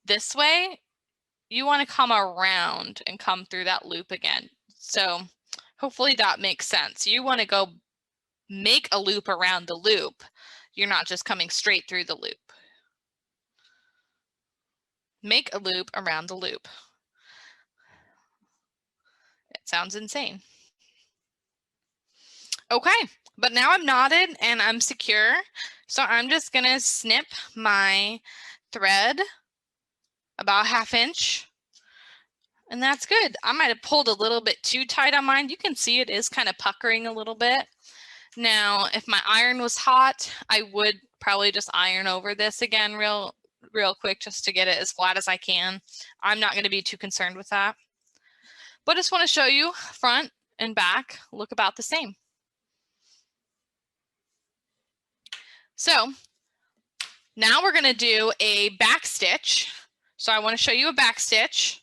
this way. You want to come around and come through that loop again. So hopefully that makes sense. You want to go make a loop around the loop. You're not just coming straight through the loop. Make a loop around the loop. It sounds insane. Okay, but now I'm knotted and I'm secure. So I'm just gonna snip my thread about 1/2 inch. And that's good. I might have pulled a little bit too tight on mine. You can see it is kind of puckering a little bit. Now, if my iron was hot, I would probably just iron over this again real quick just to get it as flat as I can. I'm not going to be too concerned with that. But I just want to show you front and back look about the same. So now we're going to do a back stitch. So I want to show you a back stitch.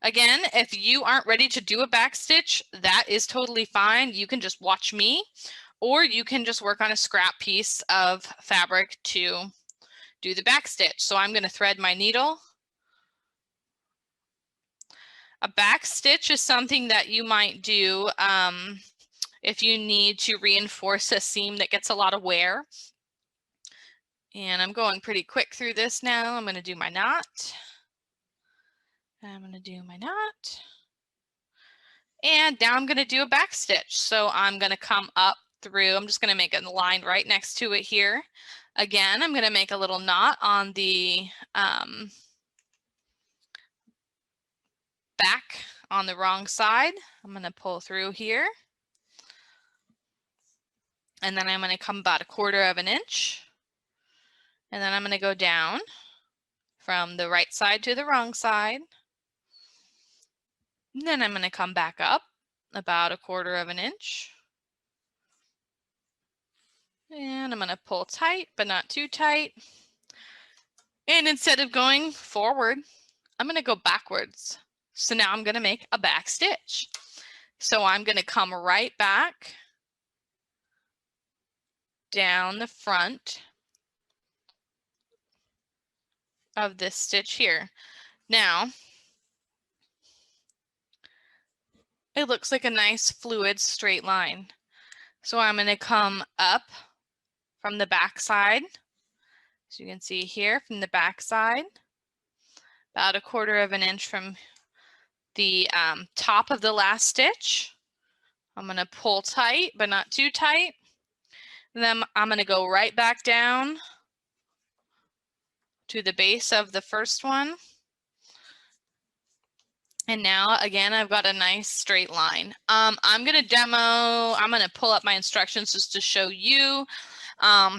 Again, if you aren't ready to do a back stitch, that is totally fine. You can just watch me, or you can just work on a scrap piece of fabric to do the back stitch. So I'm going to thread my needle A back stitch is something that you might do if you need to reinforce a seam that gets a lot of wear. And I'm going pretty quick through this now. I'm going to do my knot. I'm going to do my knot. And now I'm going to do a back stitch. So I'm going to come up through. I'm just going to make a line right next to it here. Again, I'm going to make a little knot on the back on the wrong side. I'm going to pull through here. And then I'm going to come about 1/4 of an inch. And then I'm going to go down from the right side to the wrong side. And then I'm going to come back up about 1/4 of an inch. And I'm going to pull tight, but not too tight. And instead of going forward, I'm going to go backwards. So now I'm going to make a back stitch. So I'm going to come right back down the front of this stitch here. Now, it looks like a nice fluid straight line. So I'm going to come up from the back side. So you can see here from the back side, about 1/4 of an inch from the top of the last stitch. I'm going to pull tight, but not too tight. And then I'm going to go right back down to the base of the first one. And now, again, I've got a nice straight line. I'm going to I'm going to pull up my instructions just to show you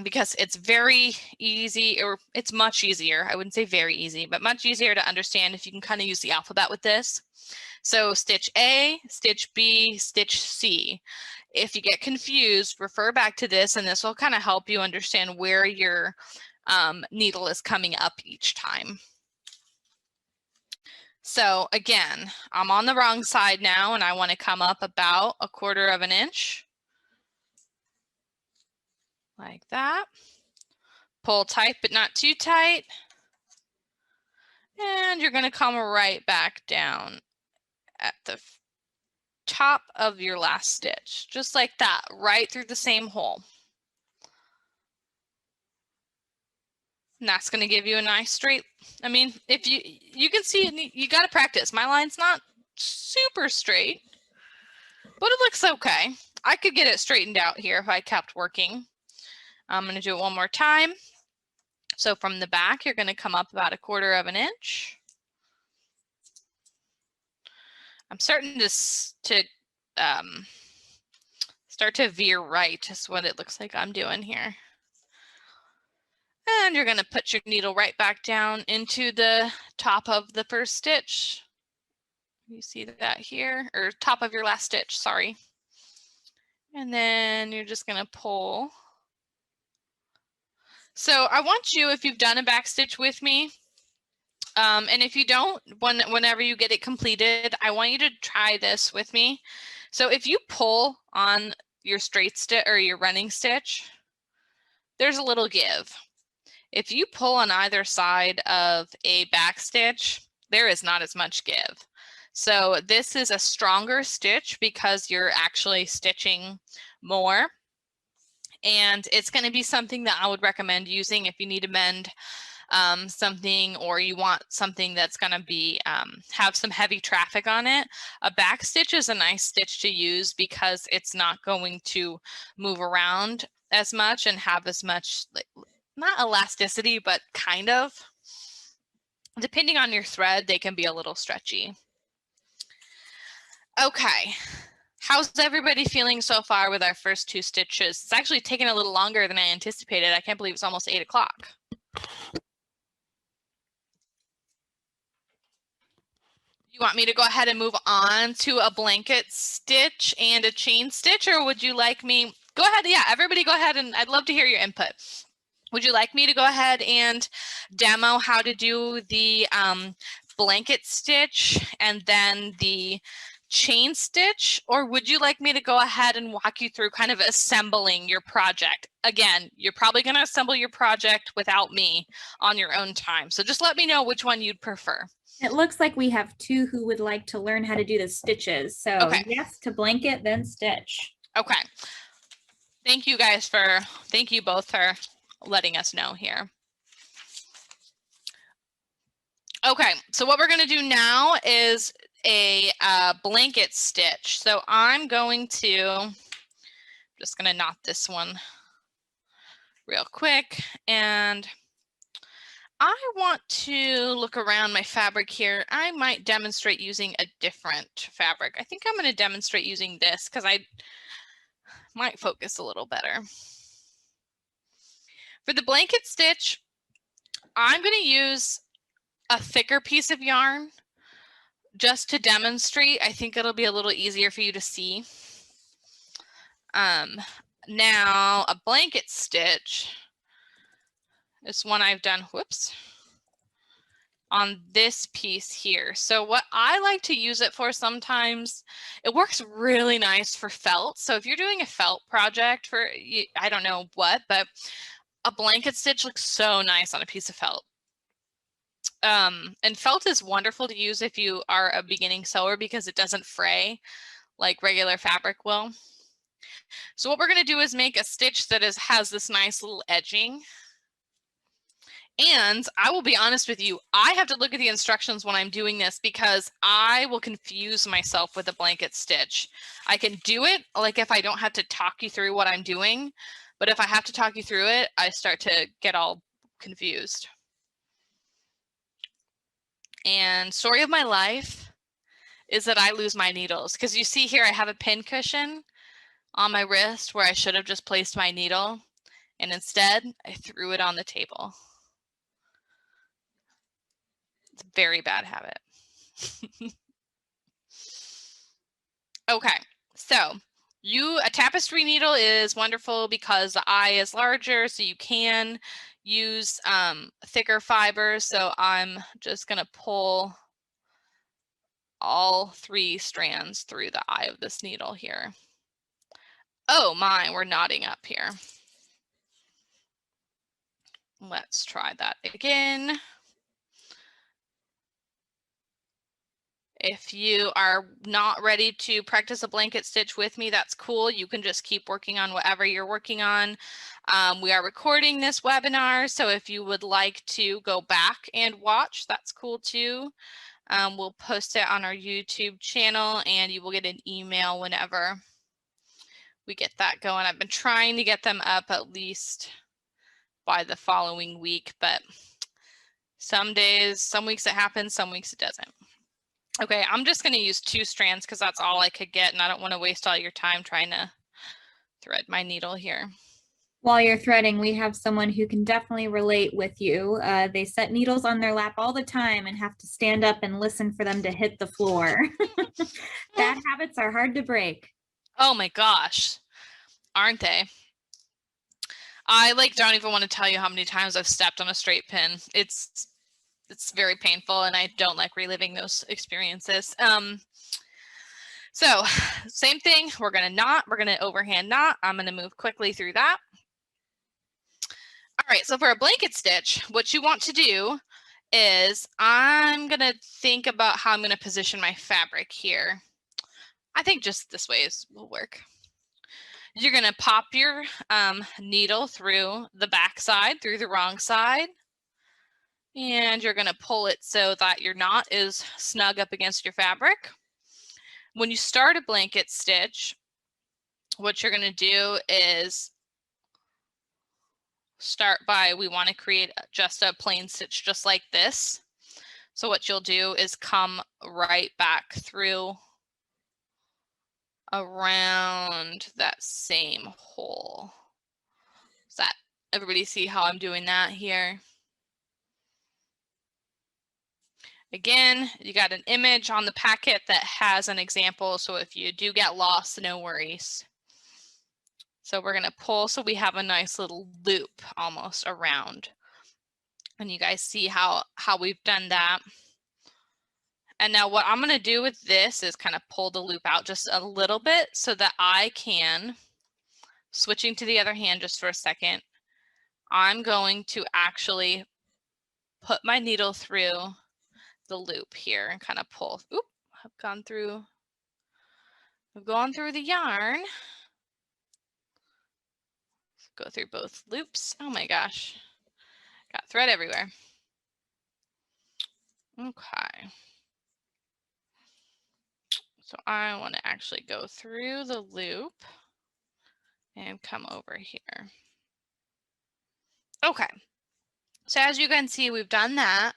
because it's very easy, or it's much easier. I wouldn't say very easy, but much easier to understand if you can kind of use the alphabet with this. So stitch A, stitch B, stitch C. If you get confused, refer back to this, and this will kind of help you understand where your needle is coming up each time. So again, I'm on the wrong side now, and I want to come up about 1/4 of an inch. Like that. Pull tight, but not too tight. And you're going to come right back down at the top of your last stitch, just like that, right through the same hole. And that's going to give you a nice straight, I mean, if you can see it, you got to practice. My line's not super straight, but it looks okay. I could get it straightened out here if I kept working. I'm going to do it one more time. So from the back, you're going to come up about 1/4 of an inch. I'm starting to start to veer right is what it looks like I'm doing here. And you're going to put your needle right back down into the top of the first stitch. You see that here, or top of your last stitch, sorry. And then you're just going to pull. So I want you, if you've done a back stitch with me, and if you don't, whenever you get it completed, I want you to try this with me. So if you pull on your straight stitch or your running stitch, there's a little give. If you pull on either side of a back stitch, there is not as much give. So this is a stronger stitch because you're actually stitching more. And it's going to be something that I would recommend using if you need to mend something, or you want something that's going to be have some heavy traffic on it. A back stitch is a nice stitch to use because it's not going to move around as much and have as much, like, not elasticity, but kind of. Depending on your thread, they can be a little stretchy. Okay. How's everybody feeling so far with our first 2 stitches? It's actually taken a little longer than I anticipated. I can't believe it's almost 8 o'clock. You want me to go ahead and move on to a blanket stitch and a chain stitch, or would you like me? Go ahead. Yeah, everybody go ahead, and I'd love to hear your input. Would you like me to go ahead and demo how to do the blanket stitch and then the chain stitch, or would you like me to go ahead and walk you through kind of assembling your project? Again, you're probably going to assemble your project without me on your own time. So just let me know which one you'd prefer. It looks like we have two who would like to learn how to do the stitches. So Okay. yes to blanket, then stitch. Okay. Thank you both for letting us know here. Okay, so what we're going to do now is a blanket stitch. So I'm just going to knot this one real quick, and I want to look around my fabric here. I might demonstrate using a different fabric. I think I'm going to demonstrate using this because I might focus a little better. For the blanket stitch, I'm going to use a thicker piece of yarn just to demonstrate. I think it'll be a little easier for you to see. Now a blanket stitch is one I've done, whoops, on this piece here. So what I like to use it for sometimes, it works really nice for felt. So if you're doing a felt project for, I don't know what, but a blanket stitch looks so nice on a piece of felt. And felt is wonderful to use if you are a beginning sewer because it doesn't fray like regular fabric will. So what we're going to do is make a stitch that has this nice little edging. And I will be honest with you, I have to look at the instructions when I'm doing this because I will confuse myself with a blanket stitch. I can do it like if I don't have to talk you through what I'm doing, but if I have to talk you through it, I start to get all confused. And story of my life is that I lose my needles because you see here I have a pin cushion on my wrist where I should have just placed my needle, and instead I threw it on the table. It's a very bad habit. Okay, so a tapestry needle is wonderful because the eye is larger, so you can use thicker fibers. So I'm just going to pull all 3 strands through the eye of this needle here. Oh my, we're knotting up here. Let's try that again. If you are not ready to practice a blanket stitch with me, that's cool. You can just keep working on whatever you're working on. We are recording this webinar, so if you would like to go back and watch, that's cool too. We'll post it on our YouTube channel and you will get an email whenever we get that going. I've been trying to get them up at least by the following week, but some days, some weeks it happens, some weeks it doesn't. Okay, I'm just going to use 2 strands because that's all I could get, and I don't want to waste all your time trying to thread my needle here. While you're threading, we have someone who can definitely relate with you. They set needles on their lap all the time and have to stand up and listen for them to hit the floor. Bad habits are hard to break. Oh my gosh, aren't they? I don't even want to tell you how many times I've stepped on a straight pin. It's very painful and I don't like reliving those experiences. So same thing, we're going to knot, we're going to overhand knot. I'm going to move quickly through that. All right, so for a blanket stitch, what you want to do is I'm going to think about how I'm going to position my fabric here. I think just this way will work. You're going to pop your needle through the back side, through the wrong side. And you're going to pull it so that your knot is snug up against your fabric. When you start a blanket stitch, what you're going to do is we want to create just a plain stitch just like this. So what you'll do is come right back through around that same hole. Does that everybody see how I'm doing that here? Again, you got an image on the packet that has an example, so if you do get lost, no worries. So we're going to pull so we have a nice little loop almost around. And you guys see how we've done that. And now what I'm going to do with this is kind of pull the loop out just a little bit so that I can, switching to the other hand just for a second, I'm going to actually put my needle through the loop here and kind of pull. Oop, I've gone through the yarn. Go through both loops. Oh my gosh, got thread everywhere. Okay. So I want to actually go through the loop and come over here. Okay. So as you can see, we've done that.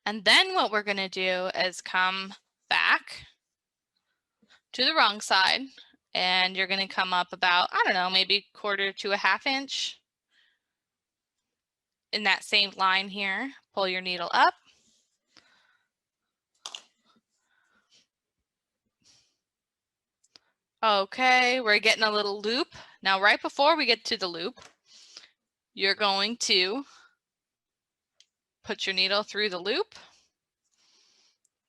And then what we're going to do is come back to the wrong side, and you're going to come up about, I don't know, maybe 1/4 to 1/2 inch in that same line here. Pull your needle up. Okay, we're getting a little loop. Now, right before we get to the loop, you're going to put your needle through the loop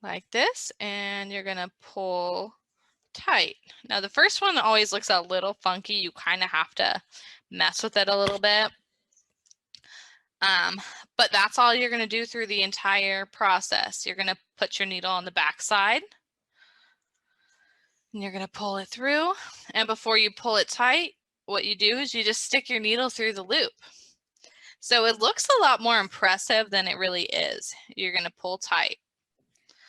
like this, and you're going to pull tight. Now, the first one always looks a little funky. You kind of have to mess with it a little bit. But that's all you're going to do through the entire process. You're going to put your needle on the back side, and you're going to pull it through. And before you pull it tight, what you do is you just stick your needle through the loop. So it looks a lot more impressive than it really is. You're going to pull tight.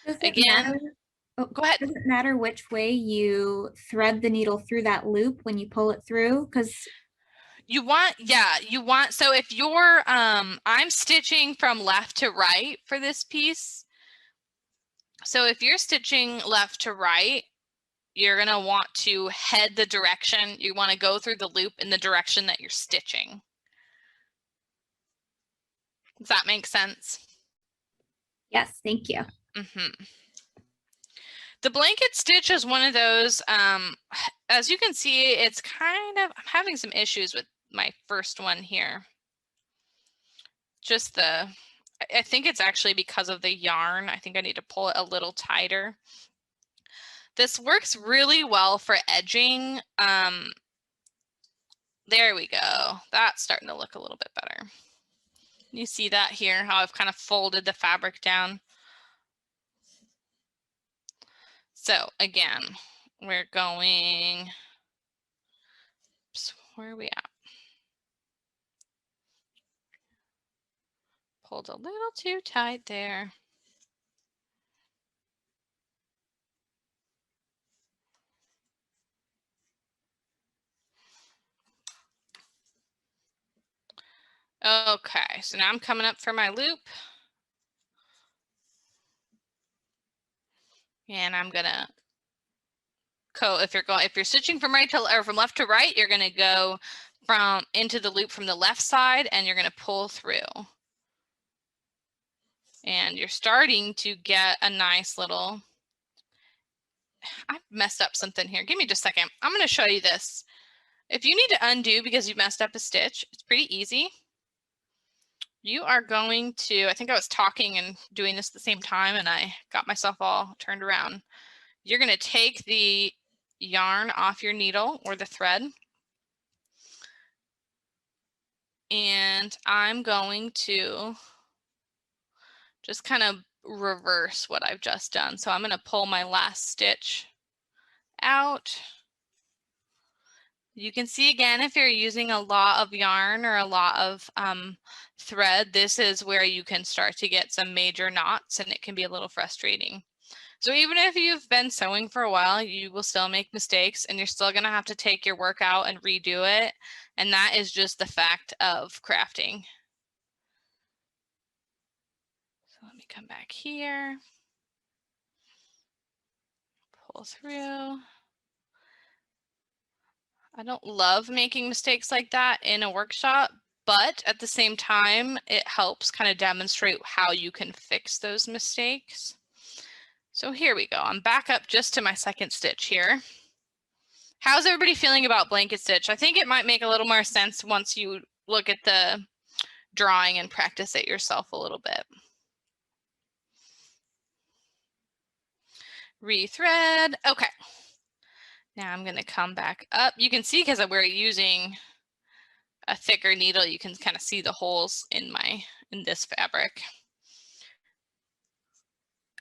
Again, go ahead. Does it matter which way you thread the needle through that loop when you pull it through? Because you want, so if you're, I'm stitching from left to right for this piece. So if you're stitching left to right, you're going to want to head the direction. You want to go through the loop in the direction that you're stitching. Does that make sense? yes, thank you. Mm-hmm. The blanket stitch is one of those, as you can see, it's kind of, I'm having some issues with my first one here. Just I think it's actually because of the yarn. I think I need to pull it a little tighter. This works really well for edging. There we go. That's starting to look a little bit better. You see that here, how I've kind of folded the fabric down. So again, we're going, oops, where are we at? Pulled a little too tight there. Okay, so now I'm coming up for my loop. And I'm gonna go, if you're stitching from right to, or from left to right, you're gonna go into the loop from the left side, and you're gonna pull through. And you're starting to get a nice little, I messed up something here. Give me just a second. I'm gonna show you this. If you need to undo because you messed up a stitch, it's pretty easy. You are going to, I think I was talking and doing this at the same time, and I got myself all turned around. You're going to take the yarn off your needle or the thread, and I'm going to just kind of reverse what I've just done. So I'm going to pull my last stitch out. You can see again, if you're using a lot of yarn or a lot of thread, this is where you can start to get some major knots, and it can be a little frustrating. So even if you've been sewing for a while, you will still make mistakes, and you're still going to have to take your work out and redo it. And that is just the fact of crafting. So let me come back here, pull through. I don't love making mistakes like that in a workshop, but at the same time, it helps kind of demonstrate how you can fix those mistakes. So here we go. I'm back up just to my second stitch here. How's everybody feeling about blanket stitch? I think it might make a little more sense once you look at the drawing and practice it yourself a little bit. Rethread. Okay. Now I'm going to come back up. You can see, because we're using a thicker needle, you can kind of see the holes in this fabric.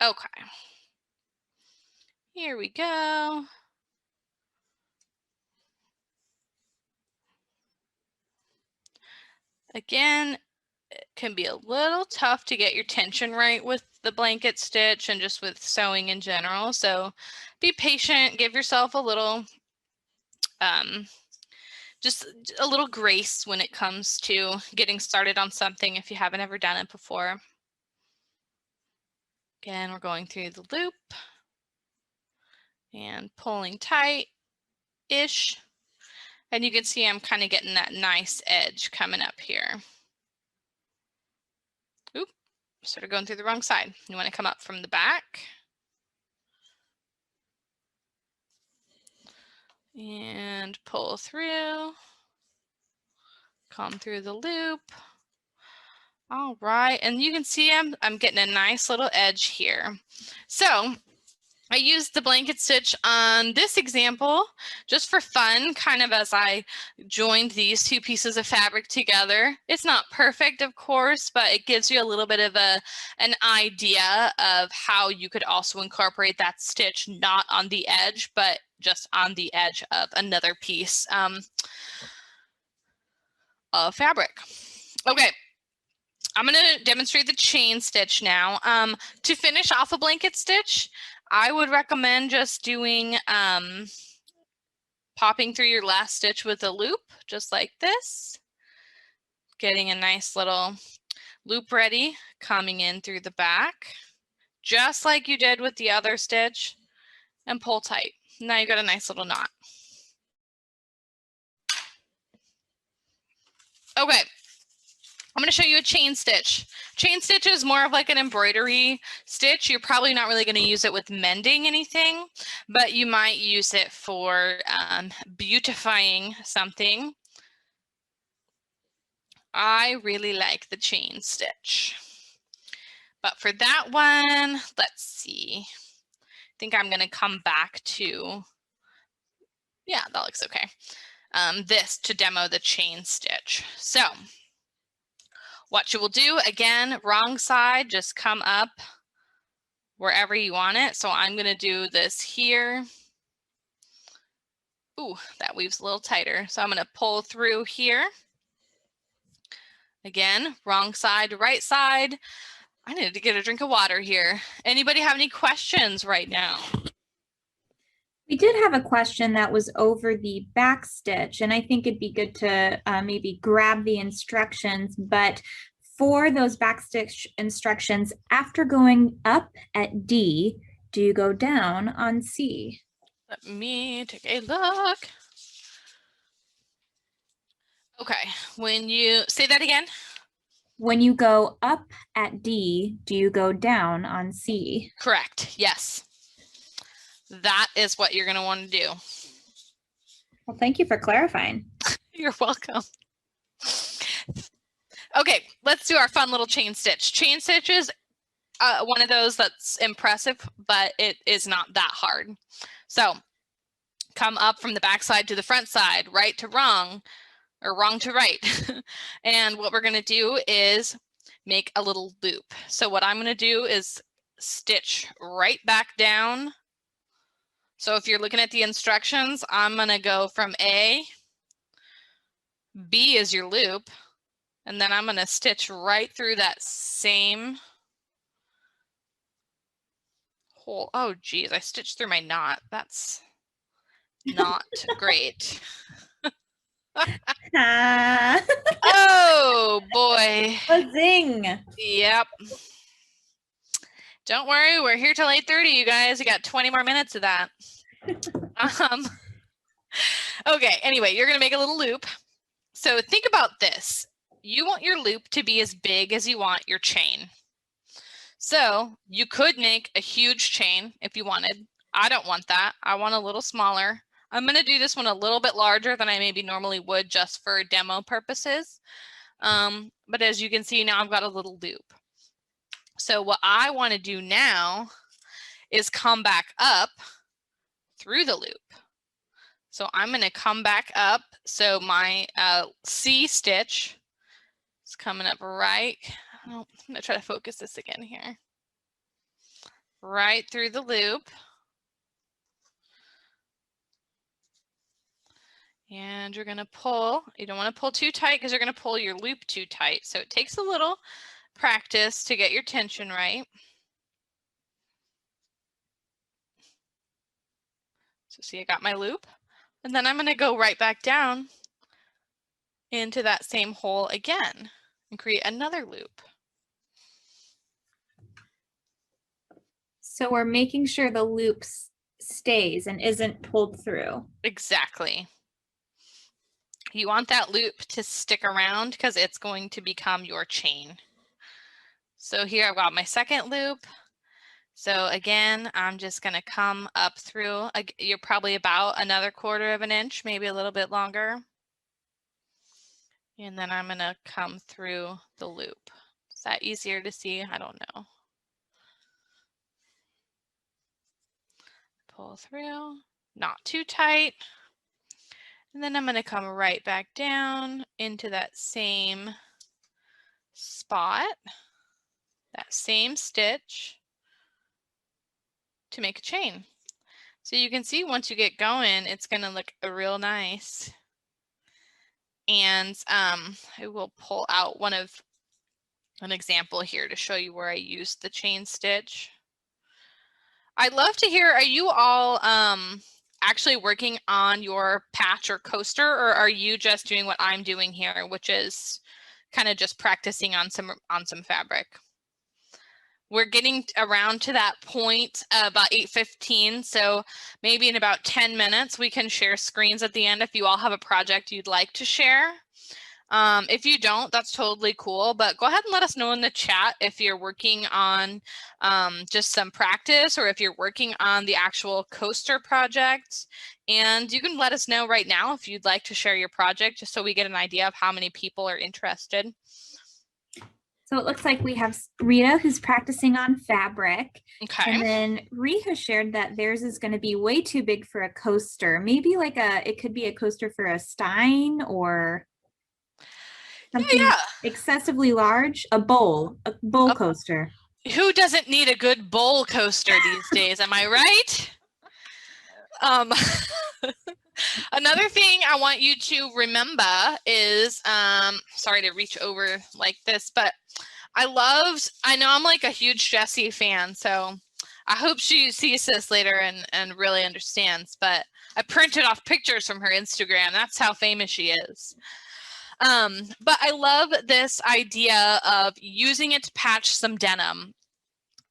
Okay. Here we go. Again, it can be a little tough to get your tension right with the blanket stitch and just with sewing in general. So be patient, give yourself a little, just a little grace when it comes to getting started on something if you haven't ever done it before. Again, we're going through the loop and pulling tight-ish. And you can see I'm kind of getting that nice edge coming up here. Oop, sort of going through the wrong side. You want to come up from the back. And pull through. Come through the loop. All right, and you can see I'm getting a nice little edge here. So I used the blanket stitch on this example just for fun, kind of as I joined these two pieces of fabric together. It's not perfect, of course, but it gives you a little bit of an idea of how you could also incorporate that stitch, not on the edge, but just on the edge of another piece of fabric. Okay. I'm going to demonstrate the chain stitch now. To finish off a blanket stitch, I would recommend just doing popping through your last stitch with a loop, just like this. Getting a nice little loop ready, coming in through the back, just like you did with the other stitch, and pull tight. Now you've got a nice little knot. Okay. I'm going to show you a chain stitch. Chain stitch is more of like an embroidery stitch. You're probably not really going to use it with mending anything, but you might use it for beautifying something. I really like the chain stitch. But for that one, let's see. I think I'm going to come back to, yeah, that looks okay. This to demo the chain stitch. So what you will do, again, wrong side, just come up wherever you want it. So I'm going to do this here. Ooh, that weaves a little tighter. So I'm going to pull through here. Again, wrong side to right side. I need to get a drink of water here. Anybody have any questions right now? We did have a question that was over the back stitch, and I think it'd be good to maybe grab the instructions, but for those back stitch instructions, after going up at D, do you go down on C? Let me take a look. Okay, when you say that again. When you go up at D, do you go down on C? Correct, yes. That is what you're going to want to do. Well, thank you for clarifying. You're welcome. Okay, let's do our fun little chain stitch. Chain stitch is one of those that's impressive, but it is not that hard. So come up from the back side to the front side, right to wrong, or wrong to right. And what we're going to do is make a little loop. So what I'm going to do is stitch right back down. So if you're looking at the instructions, I'm going to go from A, B is your loop, and then I'm going to stitch right through that same hole. Oh, geez, I stitched through my knot. That's not great. Oh, boy. A zing. Yep. Don't worry, we're here till 8:30, you guys. You got 20 more minutes of that. Okay, anyway, you're going to make a little loop. So think about this. You want your loop to be as big as you want your chain. So you could make a huge chain if you wanted. I don't want that. I want a little smaller. I'm going to do this one a little bit larger than I maybe normally would just for demo purposes. But as you can see now, I've got a little loop. So what I want to do now is come back up through the loop. So I'm going to come back up. So my C stitch is coming up right. Oh, I'm going to try to focus this again here. right through the loop. And you're going to pull. You don't want to pull too tight because you're going to pull your loop too tight. So it takes a little practice to get your tension right. So see, I got my loop. And then I'm going to go right back down into that same hole again and create another loop. So we're making sure the loop stays and isn't pulled through. Exactly. You want that loop to stick around because it's going to become your chain. So here I've got my second loop. So again, I'm just going to come up through. You're probably about another 1/4 of an inch, maybe a little bit longer. And then I'm going to come through the loop. Is that easier to see? I don't know. Pull through, not too tight. And then I'm going to come right back down into that same spot, that same stitch to make a chain. So you can see once you get going, it's going to look real nice. And I will pull out an example here to show you where I used the chain stitch. I'd love to hear, are you all actually working on your patch or coaster, or are you just doing what I'm doing here, which is kind of just practicing on some fabric? We're getting around to that point about 8:15, so maybe in about 10 minutes we can share screens at the end if you all have a project you'd like to share. If you don't, that's totally cool, but go ahead and let us know in the chat if you're working on just some practice or if you're working on the actual coaster project. And you can let us know right now if you'd like to share your project, just so we get an idea of how many people are interested. So it looks like we have Rita who's practicing on fabric. Okay. And then Rita shared that theirs is going to be way too big for a coaster. Maybe like it could be a coaster for a stein or something excessively large. A bowl coaster. Who doesn't need a good bowl coaster these days? Am I right? Another thing I want you to remember is, sorry to reach over like this, but I know I'm like a huge Jessie fan, so I hope she sees this later and really understands, but I printed off pictures from her Instagram. That's how famous she is. But I love this idea of using it to patch some denim.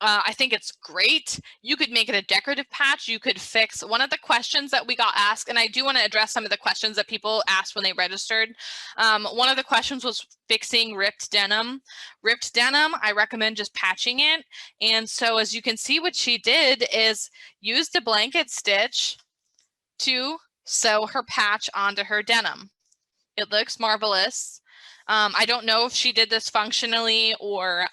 I think it's great. You could make it a decorative patch. You could fix one of the questions that we got asked, and I do want to address some of the questions that people asked when they registered. One of the questions was fixing ripped denim. Ripped denim, I recommend just patching it. And so as you can see, what she did is use the blanket stitch to sew her patch onto her denim. It looks marvelous. I don't know if she did this functionally or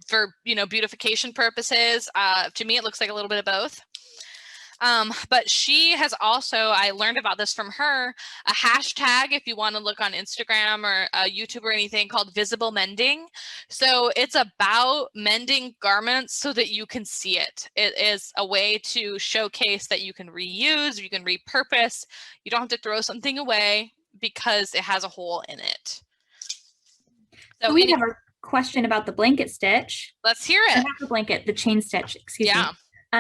for beautification purposes. To me, it looks like a little bit of both. But she has also, I learned about this from her, a hashtag if you want to look on Instagram or YouTube or anything, called visible mending. So it's about mending garments so that you can see it. It is a way to showcase that you can reuse, you can repurpose. You don't have to throw something away because it has a hole in it. So we have a question about the blanket stitch. Let's hear it. Not the blanket, the chain stitch, excuse me.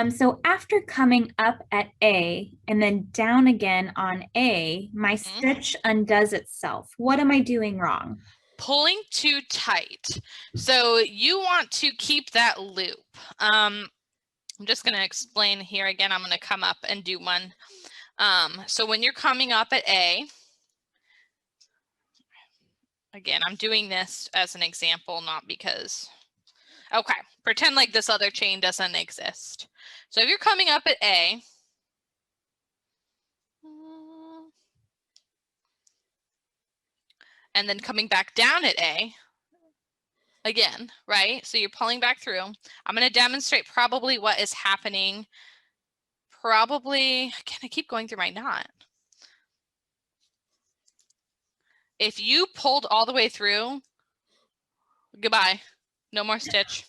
So after coming up at A and then down again on A, my stitch undoes itself. What am I doing wrong? Pulling too tight. So you want to keep that loop. I'm just going to explain here again. I'm going to come up and do one. So when you're coming up at A, again, I'm doing this as an example, not because, okay, pretend like this other chain doesn't exist. So if you're coming up at A, and then coming back down at A, again, right? So you're pulling back through. I'm going to demonstrate probably what is happening. Probably, can I keep going through my knot? If you pulled all the way through, goodbye, no more stitch.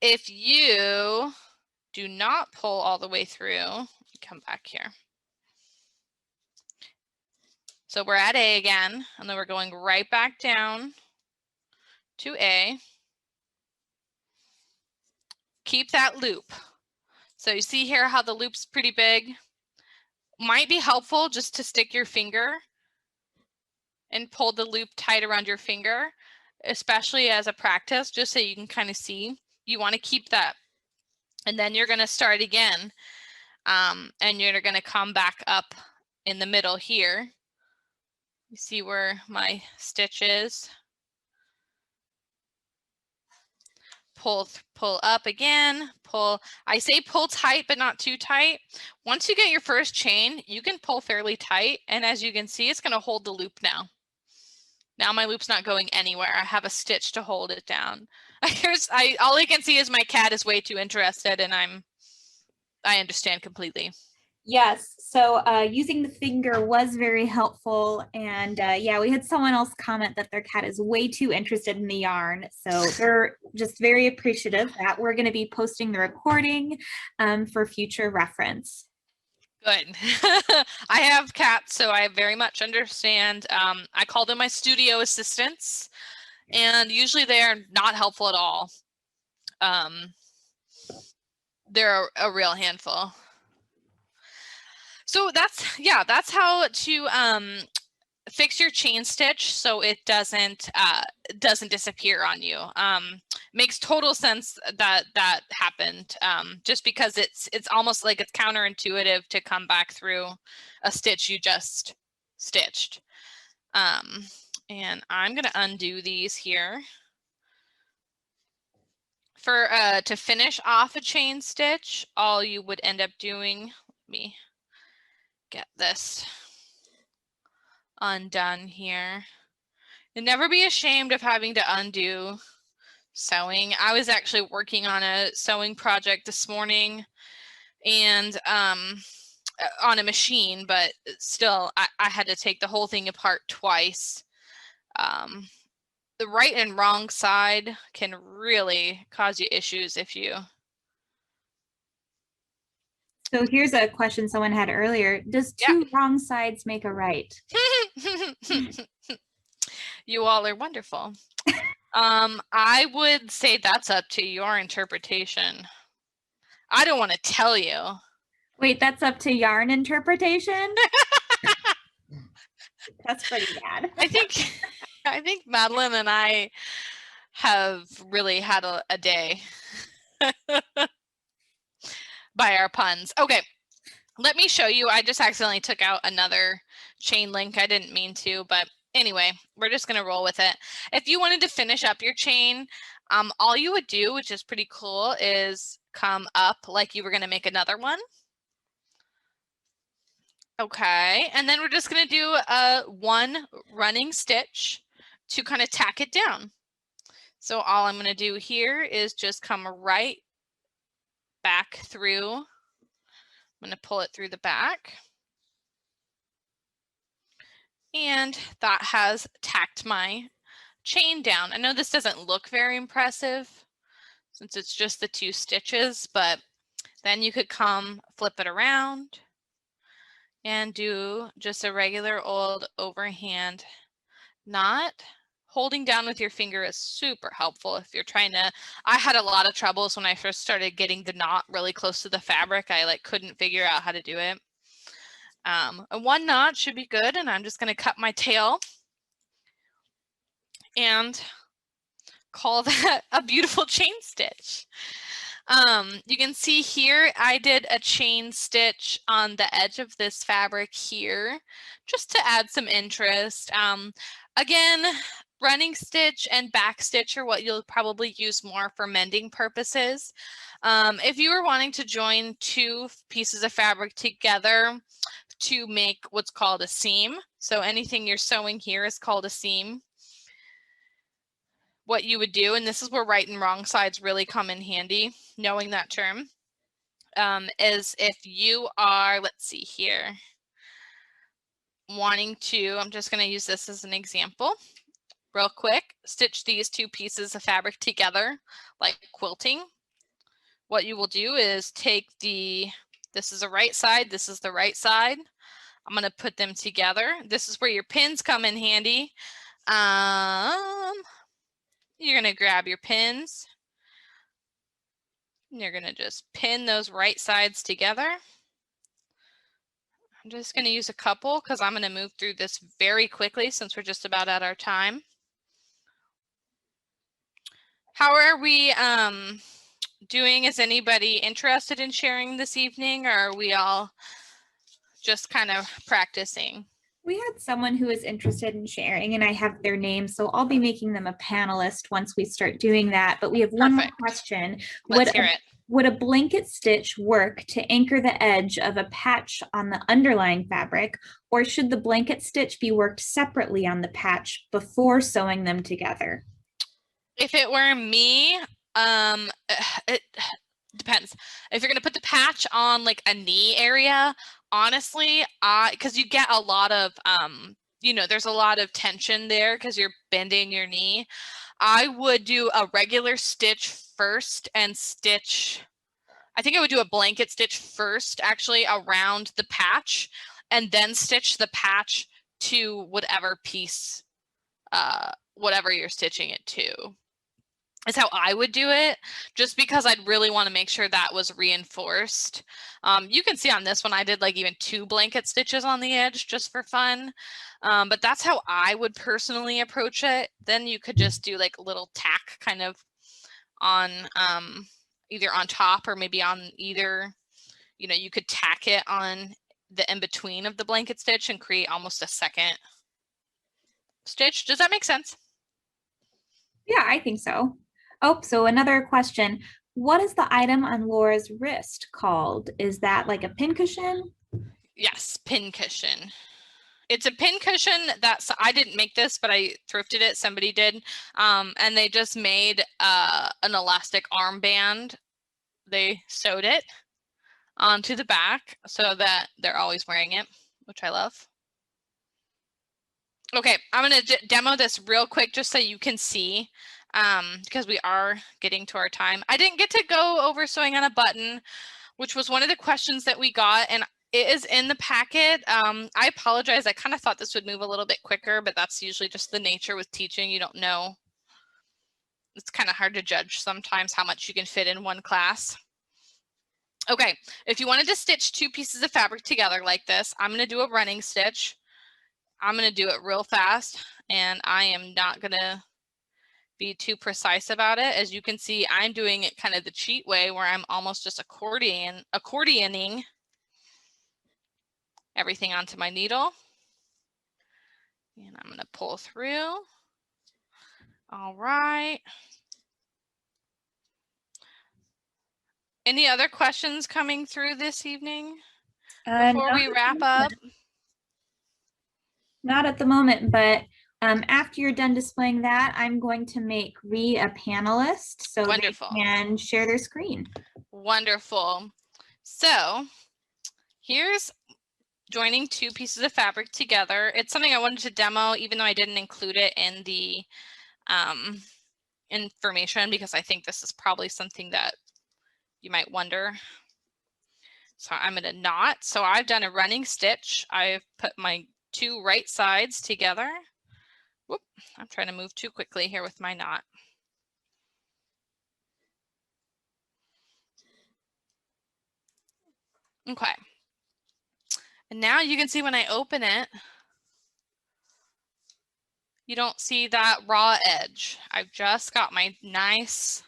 If you do not pull all the way through, come back here. So we're at A again, and then we're going right back down to A. Keep that loop. So you see here how the loop's pretty big. Might be helpful just to stick your finger and pull the loop tight around your finger, especially as a practice, just so you can kind of see. You want to keep that. And then you're going to start again, and you're going to come back up in the middle here. You see where my stitch is. Pull up again, pull. I say pull tight, but not too tight. Once you get your first chain, you can pull fairly tight. And as you can see, it's going to hold the loop now. Now my loop's not going anywhere. I have a stitch to hold it down. All I can see is my cat is way too interested, and I understand completely. Yes, so using the finger was very helpful. And yeah, we had someone else comment that their cat is way too interested in the yarn. So they're just very appreciative that we're going to be posting the recording for future reference. Good. I have cats, so I very much understand. I call them my studio assistants, and usually they are not helpful at all. They're a real handful. So that's how to fix your chain stitch so it doesn't disappear on you. Makes total sense that happened, just because it's almost like it's counterintuitive to come back through a stitch you just stitched. And I'm going to undo these here. For to finish off a chain stitch, all you would end up doing, let me get this undone here. And never be ashamed of having to undo sewing. I was actually working on a sewing project this morning, and on a machine, but still I had to take the whole thing apart twice. The right and wrong side can really cause you issues if you... So here's a question someone had earlier. Does two wrong sides make a right? You all are wonderful. I would say that's up to your interpretation. I don't want to tell you. Wait, that's up to yarn interpretation? That's pretty bad. I think Madeline and I have really had a day by our puns. Okay, let me show you. I just accidentally took out another chain link. I didn't mean to, but anyway, we're just going to roll with it. If you wanted to finish up your chain, all you would do, which is pretty cool, is come up like you were going to make another one. Okay, and then we're just going to do one running stitch to kind of tack it down. So all I'm going to do here is just come right back through. I'm going to pull it through the back. And that has tacked my chain down. I know this doesn't look very impressive since it's just the two stitches, but then you could come flip it around and do just a regular old overhand knot. Holding down with your finger is super helpful if you're trying to... I had a lot of troubles when I first started getting the knot really close to the fabric. I couldn't figure out how to do it. One knot should be good, and I'm just going to cut my tail and call that a beautiful chain stitch. You can see here I did a chain stitch on the edge of this fabric here just to add some interest. Again, running stitch and back stitch are what you'll probably use more for mending purposes. If you were wanting to join two pieces of fabric together to make what's called a seam, so anything you're sewing here is called a seam, what you would do, and this is where right and wrong sides really come in handy, knowing that term, is if you are, let's see here, wanting to, I'm just going to use this as an example. real quick, stitch these two pieces of fabric together like quilting. What you will do is take this is the right side, this is the right side. I'm going to put them together. This is where your pins come in handy. You're going to grab your pins. And you're going to just pin those right sides together. I'm just going to use a couple because I'm going to move through this very quickly since we're just about at our time. How are we doing? Is anybody interested in sharing this evening, or are we all just kind of practicing? We had someone who was interested in sharing, and I have their name, so I'll be making them a panelist once we start doing that. But we have one more question. Let's hear it. Would a blanket stitch work to anchor the edge of a patch on the underlying fabric, or should the blanket stitch be worked separately on the patch before sewing them together? If it were me, it depends. If you're going to put the patch on like a knee area, honestly, because you get a lot of, you know, there's a lot of tension there because you're bending your knee. I would do a regular stitch first and stitch, I think I would do a blanket stitch first actually around the patch and then stitch the patch to whatever piece, whatever you're stitching it to. Is how I would do it, just because I'd really want to make sure that was reinforced. You can see on this one, I did like even 2 blanket stitches on the edge just for fun. But that's how I would personally approach it. Then you could just do like a little tack kind of on either on top or maybe on either, you know, you could tack it on the in-between of the blanket stitch and create almost a second stitch. Does that make sense? Yeah, I think so. Oh, so another question. What is the item on Laura's wrist called? Is that like a pin cushion? Yes, pin cushion. It's a pin cushion that's, I didn't make this, but I thrifted it, somebody did. And they just made an elastic armband. They sewed it onto the back so that they're always wearing it, which I love. Okay, I'm going to demo this real quick just so you can see, because we are getting to our time. I didn't get to go over sewing on a button, which was one of the questions that we got, and it is in the packet. I apologize. I kind of thought this would move a little bit quicker, but that's usually just the nature with teaching. You don't know. It's kind of hard to judge sometimes how much you can fit in one class. Okay, if you wanted to stitch 2 pieces of fabric together like this, I'm going to do a running stitch. I'm going to do it real fast, and I am not going to be too precise about it. As you can see, I'm doing it kind of the cheat way where I'm almost just accordioning everything onto my needle. And I'm going to pull through. All right. Any other questions coming through this evening before we wrap up? Not at the moment, but after you're done displaying that, I'm going to make Ree a panelist so Wonderful. they can share their screen. Wonderful. So here's joining 2 pieces of fabric together. It's something I wanted to demo, even though I didn't include it in the information, because I think this is probably something that you might wonder. So I'm going to knot. So I've done a running stitch. I've put my 2 right sides together. Whoop, I'm trying to move too quickly here with my knot. Okay. And now you can see when I open it, you don't see that raw edge. I've just got my nice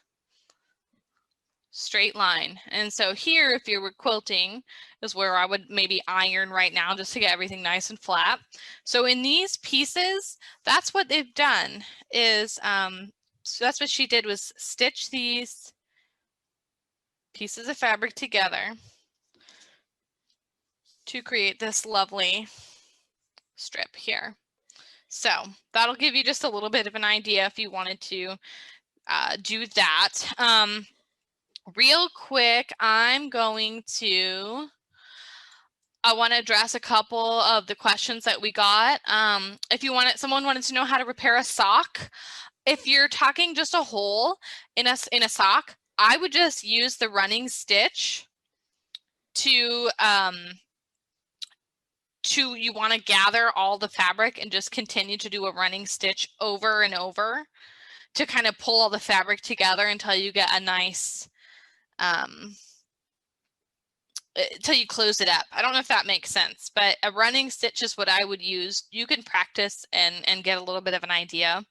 straight line. And so here, if you were quilting, is where I would maybe iron right now just to get everything nice and flat. So in these pieces, that's what they've done is, so that's what she did, was stitch these pieces of fabric together to create this lovely strip here. So that'll give you just a little bit of an idea if you wanted to do that. Real quick, I'm going to I want to address a couple of the questions that we got. If you wanted, someone wanted to know how to repair a sock. If you're talking just a hole in a sock, I would just use the running stitch to you want to gather all the fabric and just continue to do a running stitch over and over to kind of pull all the fabric together until you get a nice until you close it up. I don't know if that makes sense, but a running stitch is what I would use. You can practice and get a little bit of an idea.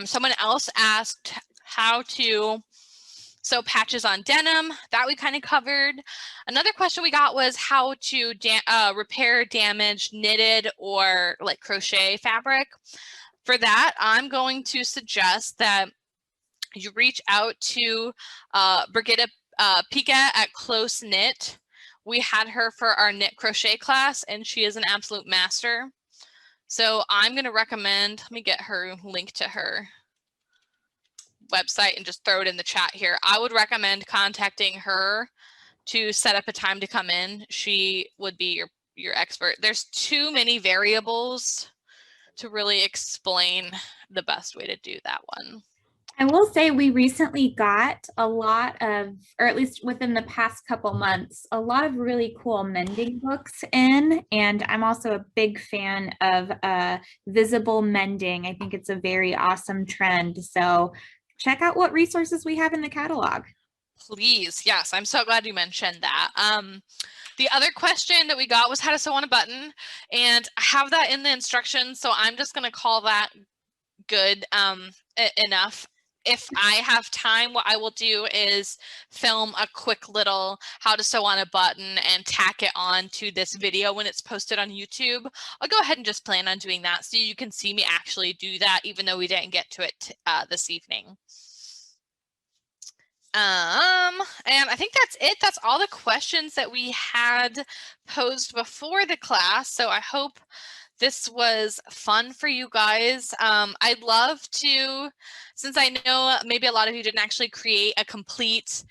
Someone else asked how to sew patches on denim. That we kind of covered. Another question we got was how to repair damaged knitted or like crochet fabric. For that, I'm going to suggest that you reach out to Brigitte Pika at Close Knit. We had her for our knit crochet class, and she is an absolute master. So I'm going to recommend, let me get her link to her website and just throw it in the chat here. I would recommend contacting her to set up a time to come in. She would be your expert. There's too many variables to really explain the best way to do that one. I will say we recently got a lot of, or at least within the past couple months, a lot of really cool mending books in, and I'm also a big fan of visible mending. I think it's a very awesome trend. So check out what resources we have in the catalog. Please, yes, I'm so glad you mentioned that. The other question that we got was how to sew on a button, and I have that in the instructions, so I'm just going to call that good enough. If I have time, what I will do is film a quick little how to sew on a button and tack it on to this video when it's posted on YouTube. I'll go ahead and just plan on doing that so you can see me actually do that, even though we didn't get to it this evening. And I think that's it. That's all the questions that we had posed before the class. So I hope this was fun for you guys. I'd love to, since I know maybe a lot of you didn't actually create a complete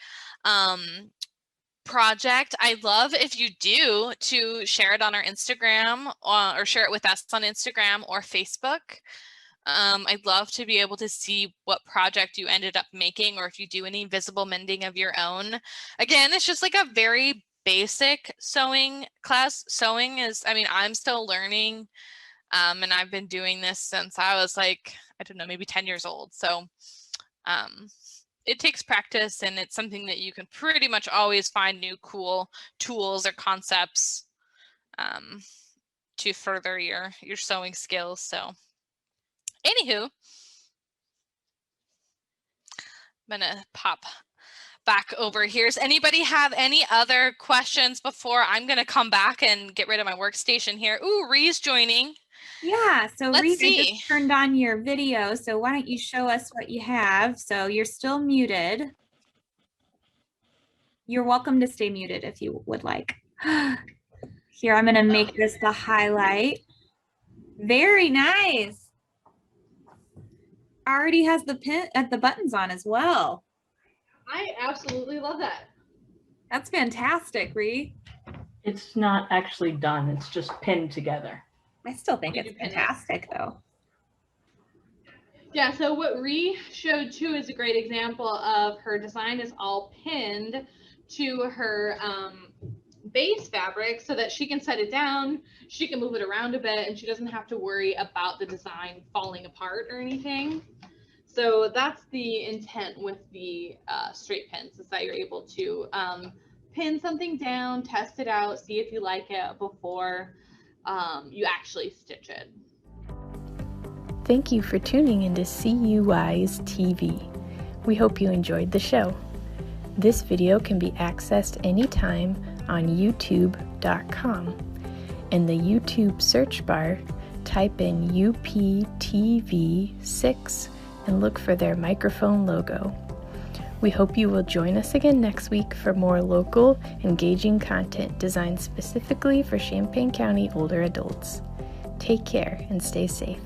project, I'd love if you do to share it on our Instagram or share it with us on Instagram or Facebook. I'd love to be able to see what project you ended up making, or if you do any visible mending of your own. Again, it's just like a very basic sewing class. Sewing is, I mean, I'm still learning, and I've been doing this since I was like, I don't know, maybe 10 years old. So it takes practice, and it's something that you can pretty much always find new cool tools or concepts to further your sewing skills. So anywho, I'm gonna pop back over here. Does anybody have any other questions before I'm gonna come back and get rid of my workstation here? Ooh, Ree's joining. Yeah, so Let's see. I just turned on your video, so why don't you show us what you have? So you're still muted. You're welcome to stay muted if you would like. Here, I'm gonna make this the highlight. Very nice. Already has the pin at the buttons on as well. I absolutely love that. That's fantastic, Ree. It's not actually done. It's just pinned together. I still think it's fantastic, though. Yeah, so what Ree showed too is a great example of her design is all pinned to her base fabric so that she can set it down, she can move it around a bit, and she doesn't have to worry about the design falling apart or anything. So that's the intent with the straight pins, is that you're able to pin something down, test it out, see if you like it before you actually stitch it. Thank you for tuning into CUI's TV. We hope you enjoyed the show. This video can be accessed anytime on youtube.com. In the YouTube search bar, type in UPTV6 and look for their microphone logo. We hope you will join us again next week for more local, engaging content designed specifically for Champaign County older adults. Take care and stay safe.